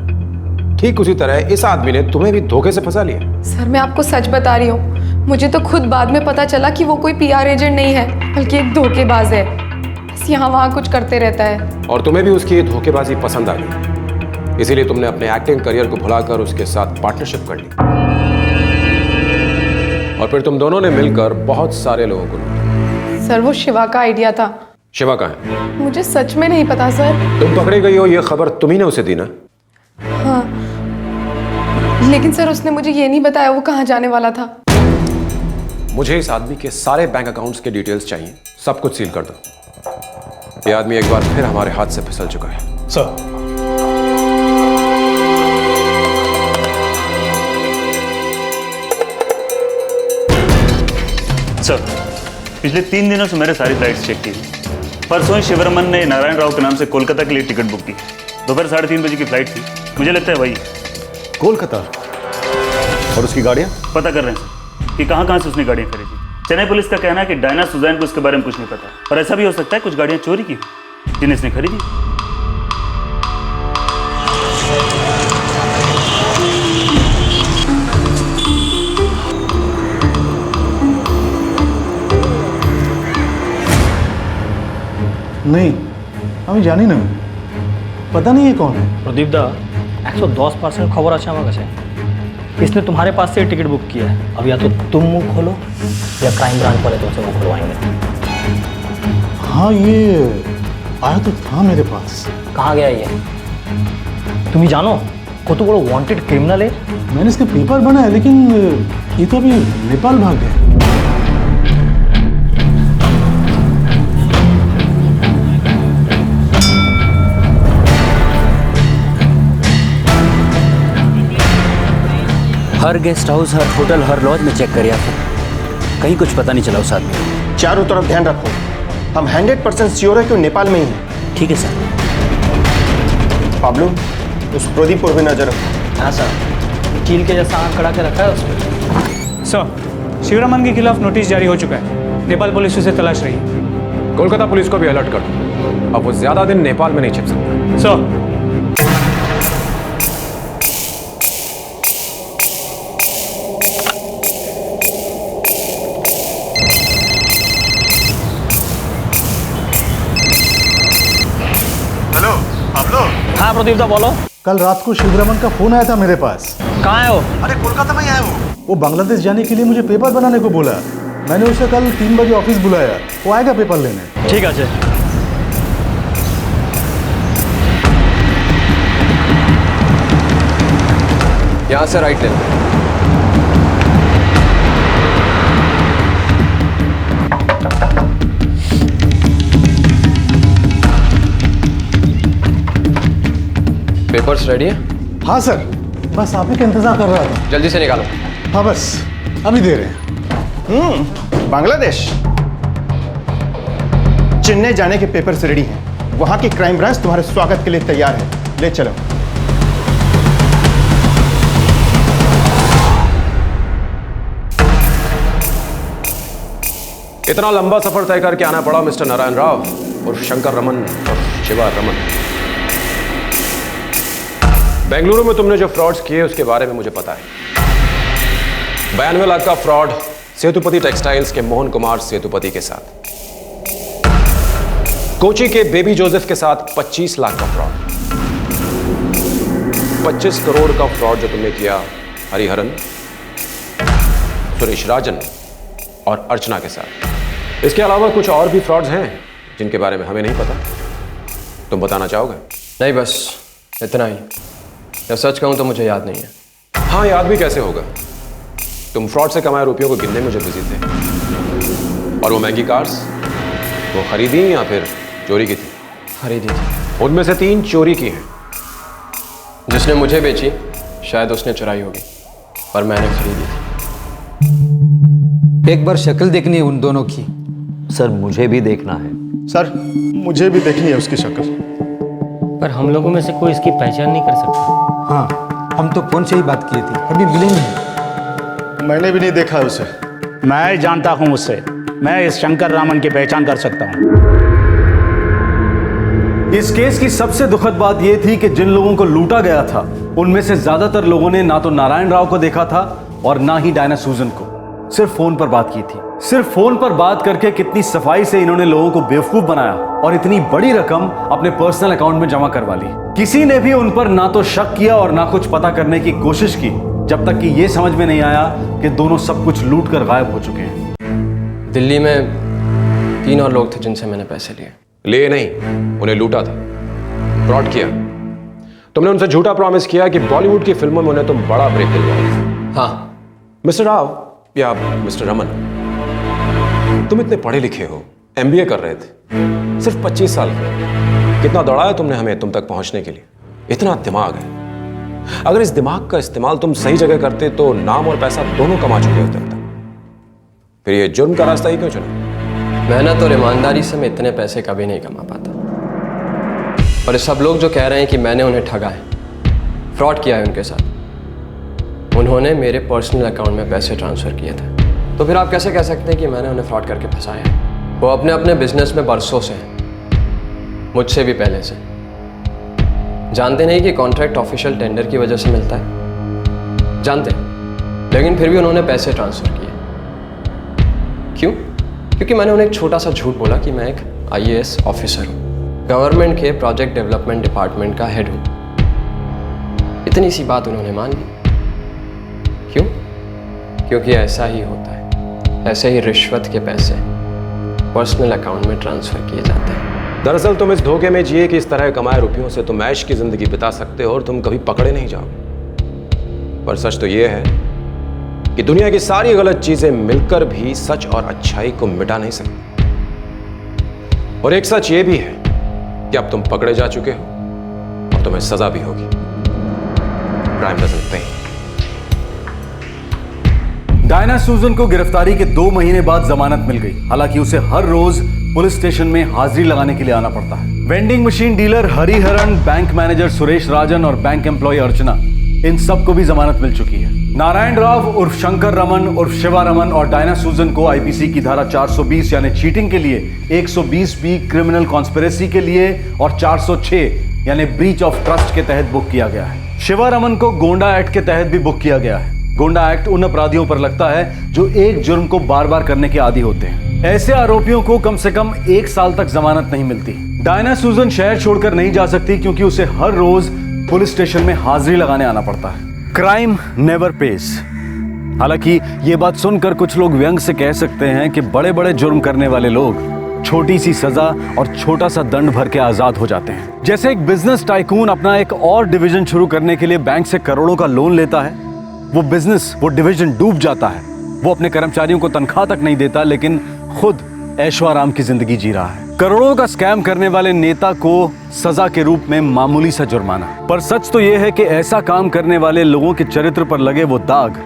ठीक उसी तरह इस आदमी ने तुम्हें भी धोखे से फंसा लिया। सर, मैं आपको सच बता रही हूँ, मुझे तो खुद बाद में पता चला कि वो कोई PR एजेंट नहीं है, बल्कि एक धोखेबाज है। बस यहाँ वहाँ कुछ करते रहता है। और तुम्हें भी उसकी ये धोखेबाजी पसंद आ गई, इसीलिए तुमने अपने एक्टिंग करियर को भुलाकर उसके साथ पार्टनरशिप कर ली और फिर तुम दोनों ने मिलकर बहुत सारे लोगों को लूटा। सर, वो शिवा का आइडिया था। शिवा कहाँ है? मुझे सच में नहीं पता सर। तुम पकड़ी गई हो, ये खबर तुम्ही ने उसे दी ना? हाँ, लेकिन सर उसने मुझे ये नहीं बताया वो कहाँ जाने वाला था। मुझे इस आदमी के सारे बैंक अकाउंट्स के डिटेल्स चाहिए, सब कुछ सील कर दो। ये आदमी एक बार फिर हमारे हाथ से फिसल चुका है। सर, सर, पिछले 3 दिनों से मैंने सारी फ्लाइट्स चेक की। परसों ही शिवरमन ने नारायण राव के नाम से कोलकाता के लिए टिकट बुक की। दोपहर 3:30 बजे की फ्लाइट थी। मुझे लगता है वही कोलकाता। और उसकी गाड़ियाँ पता कर रहे हैं सर कि कहाँ से उसने गाड़ियाँ खरीदी। चेन्नई पुलिस का कहना है कि डायना सुजैन को उसके बारे में कुछ नहीं पता, और ऐसा भी हो सकता है कुछ गाड़ियाँ चोरी की जिन्हें इसने खरीदी। नहीं, আমি জানি না, पता नहीं है कौन है। प्रदीप दा 110% खबर আছে আমার কাছে। इसने तुम्हारे पास से टिकट बुक किया है। अब या तो तुम मुंह खोलो या क्राइम ब्रांच वाले तुमसे मुंह खुलवाएंगे। हाँ, ये आया तो था मेरे पास। कहाँ गया ये? तुम ही जानो, कत बड़ो वांटेड क्रिमिनल है। मैंने इसके पेपर बनाया, लेकिन ये तो अभी नेपाल भाग गया। हर गेस्ट हाउस, हर होटल, हर लॉज में चेक करिए आपको, कहीं कुछ पता नहीं चला उस आदमी को। चारों तरफ ध्यान रखो, हम 100% श्योर है कि वो नेपाल में ही है। ठीक है सर। पाब्लो, उस प्रदीप पर भी नजर रखो। हाँ सर, कील के जैसा आँख कड़ा के रखा है उसमें। सर, शिवरमन के खिलाफ नोटिस जारी हो चुका है। नेपाल पुलिस उसे तलाश रही है। कोलकाता पुलिस को भी अलर्ट कर दो, अब वो ज्यादा दिन नेपाल में नहीं छिप सकता। सर, हाँ प्रदीप दा बोलो। कल रात को शिवरमन का फोन आया था मेरे पास। कहाँ है वो? अरे कोलकाता में ही है वो बांग्लादेश जाने के लिए मुझे पेपर बनाने को बोला। मैंने उसे कल 3 बजे ऑफिस बुलाया, वो आएगा पेपर लेने। ठीक है। यहाँ से राइट लेना। पेपर्स रेडी है? हाँ सर, बस आप ही का इंतजार कर रहा था। जल्दी से निकालो। हाँ बस अभी दे रहे हैं। बांग्लादेश। चेन्नई जाने के पेपर्स रेडी हैं। वहां की क्राइम ब्रांच तुम्हारे स्वागत के लिए तैयार है। ले चलो। इतना लंबा सफर तय करके आना पड़ा मिस्टर नारायण राव उर्फ शंकर रमन और शिवा रमन। बेंगलुरु में तुमने जो फ्रॉड्स किए उसके बारे में मुझे पता है। 92 लाख का फ्रॉड सेतुपति टेक्सटाइल्स के मोहन कुमार सेतुपति के साथ, कोची के बेबी जोसेफ के साथ 25 लाख का फ्रॉड, 25 करोड़ का फ्रॉड जो तुमने किया हरिहरन, सुरेश राजन और अर्चना के साथ। इसके अलावा कुछ और भी फ्रॉड्स हैं जिनके बारे में हमें नहीं पता। तुम बताना चाहोगे? नहीं, बस इतना ही। या सच कहूं तो मुझे याद नहीं है। हाँ, याद भी कैसे होगा? तुम फ्रॉड से कमाए रुपयों को गिनने में जो बिजी थे। और वो महंगी कार्स, वो खरीदी या फिर चोरी की थी? खरीदी थी। उनमें से 3 चोरी की हैं। जिसने मुझे बेची शायद उसने चुराई होगी, पर मैंने खरीदी थी। एक बार शक्ल देखनी है उन दोनों की। सर मुझे भी देखना है। सर मुझे भी देखनी है उसकी शक्ल। पर हम लोगों में से कोई इसकी पहचान नहीं कर सकता। हाँ, हम तो फोन से ही बात की थी, अभी मिले नहीं। मैंने भी नहीं देखा उसे। मैं जानता हूं उससे। मैं इस शंकर रामन की पहचान कर सकता हूं। इस केस की सबसे दुखद बात यह थी कि जिन लोगों को लूटा गया था उनमें से ज्यादातर लोगों ने ना तो नारायण राव को देखा था और ना ही डायना सूजन को। सिर्फ फोन पर बात की थी। सिर्फ फोन पर बात करके कितनी सफाई से इन्होंने लोगों को बेवकूफ बनाया और इतनी बड़ी रकम अपने पर्सनल अकाउंट में जमा करवा ली। किसी ने भी उन पर ना तो शक किया और ना कुछ पता करने की कोशिश की, जब तक कि यह समझ में नहीं आया कि दोनों सब कुछ लूट कर गायब हो चुके हैं। दिल्ली में 3 और लोग थे जिनसे मैंने पैसे लिए। लिए नहीं, उन्हें लूटा था, फ्रॉड किया। तुमने उनसे झूठा प्रॉमिस किया कि बॉलीवुड की फिल्मों में उन्हें तुम बड़ा ब्रेक दिलवाओगे। हाँ। मिस्टर राव या मिस्टर रमन, तुम इतने पढ़े लिखे हो, MBA कर रहे थे, सिर्फ 25 साल के। कितना दौड़ाया तुमने हमें तुम तक पहुंचने के लिए। इतना दिमाग है। अगर इस दिमाग का इस्तेमाल तुम सही जगह करते तो नाम और पैसा दोनों कमा चुके होते अब तक। फिर ये जुर्म का रास्ता ही क्यों चुना? मेहनत और ईमानदारी से मैं इतने पैसे कभी नहीं कमा पाता। और सब लोग जो कह रहे हैं कि मैंने उन्हें ठगा है, फ्रॉड किया है उनके साथ, उन्होंने मेरे पर्सनल अकाउंट में पैसे ट्रांसफ़र किए थे। तो फिर आप कैसे कह सकते हैं कि मैंने उन्हें फ्रॉड करके फंसाया है? वो अपने अपने बिजनेस में बरसों से हैं, मुझसे भी पहले से। जानते नहीं कि कॉन्ट्रैक्ट ऑफिशियल टेंडर की वजह से मिलता है? जानते हैं, लेकिन फिर भी उन्होंने पैसे ट्रांसफ़र किए। क्यों? क्योंकि मैंने उन्हें एक छोटा सा झूठ बोला कि मैं एक IAS ऑफिसर हूँ, गवर्नमेंट के प्रोजेक्ट डेवलपमेंट डिपार्टमेंट का हेड हूँ। इतनी सी बात उन्होंने मान ली। क्यों? क्योंकि ऐसा ही होता है। ऐसे ही रिश्वत के पैसे पर्सनल अकाउंट में ट्रांसफ़र किए जाते हैं। दरअसल तुम इस धोखे में जिए कि इस तरह कमाए रुपयों से तुम ऐश की जिंदगी बिता सकते हो और तुम कभी पकड़े नहीं जाओगे। पर सच तो यह है कि दुनिया की सारी गलत चीजें मिलकर भी सच और अच्छाई को मिटा नहीं सकती। और एक सच ये भी है कि अब तुम पकड़े जा चुके हो और तुम्हें सजा भी होगी। क्राइम डजंट पे। डायना सूजन को गिरफ्तारी के 2 महीने बाद जमानत मिल गई। हालांकि उसे हर रोज पुलिस स्टेशन में हाजिरी लगाने के लिए आना पड़ता है। Vending machine dealer Hariharan, bank manager Suresh Rajan और बैंक एम्प्लॉय अर्चना, इन सबको भी जमानत मिल चुकी है। नारायण राव उर्फ शंकर रमन उर्फ शिवा रमन और डायना सूजन को IPC की धारा 420 यानी चीटिंग के लिए, 120B क्रिमिनल कॉन्स्पिरेसी के लिए और 406 यानी ब्रीच ऑफ ट्रस्ट के तहत बुक किया गया है। शिवा रमन को गोंडा एक्ट के तहत भी बुक किया गया है। गोंडा एक्ट उन अपराधियों पर लगता है जो एक जुर्म को बार बार करने के आदी होते हैं। ऐसे आरोपियों को कम से कम 1 साल तक जमानत नहीं मिलती। डायना सूजन शहर छोड़कर नहीं जा सकती क्योंकि उसे हर रोज पुलिस स्टेशन में हाजिरी लगाने आना पड़ता है। Crime never pays. हालांकि ये बात सुनकर कुछ लोग व्यंग से कह सकते हैं कि बड़े बड़े जुर्म करने वाले लोग छोटी सी सजा और छोटा सा दंड भर के आजाद हो जाते हैं। जैसे एक बिजनेस टाइकून अपना एक और डिवीजन शुरू करने के लिए बैंक से करोड़ों का लोन लेता है, वो बिजनेस, वो डिवीजन डूब जाता है। वो अपने कर्मचारियों को तनख्वाह तक नहीं देता, लेकिन खुद ऐशो आराम की जिंदगी जी रहा है। करोड़ों का स्कैम करने वाले नेता को सजा के रूप में मामूली सा जुर्माना। पर सच तो यह है कि ऐसा काम करने वाले लोगों के चरित्र पर लगे वो दाग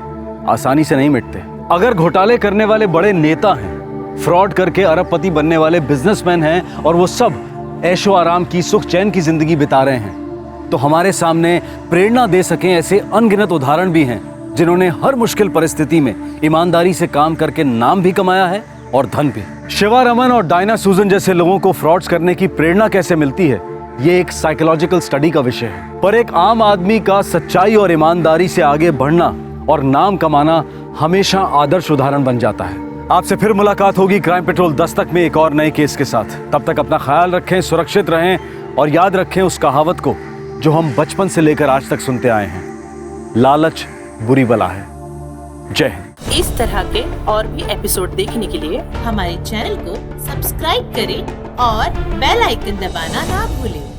आसानी से नहीं मिटते। अगर घोटाले करने वाले बड़े नेता हैं, फ्रॉड करके अरबपति बनने वाले बिजनेसमैन हैं और वो सब ऐशो आराम की सुख चैन की जिंदगी बिता रहे हैं, तो हमारे सामने प्रेरणा दे सकें ऐसे अनगिनत उदाहरण भी हैं जिन्होंने हर मुश्किल परिस्थिति में ईमानदारी से काम करके नाम भी कमाया है और धन भी। शिवा रमन और डायना सूजन जैसे लोगों को फ्रॉड्स करने की प्रेरणा कैसे मिलती है, ये एक साइकोलॉजिकल स्टडी का विषय है। पर एक आम आदमी का सच्चाई और ईमानदारी से आगे बढ़ना और नाम कमाना हमेशा आदर्श उदाहरण बन जाता है। आपसे फिर मुलाकात होगी क्राइम पेट्रोल दस्तक में एक और नए केस के साथ। तब तक अपना ख्याल रखें, सुरक्षित रहें और याद रखें उस कहावत को जो हम बचपन से लेकर आज तक सुनते आए हैं, लालच बुरी बला है। जय हिंद। इस तरह के और भी एपिसोड देखने के लिए हमारे चैनल को सब्सक्राइब करें और बेल आइकन दबाना ना भूलें।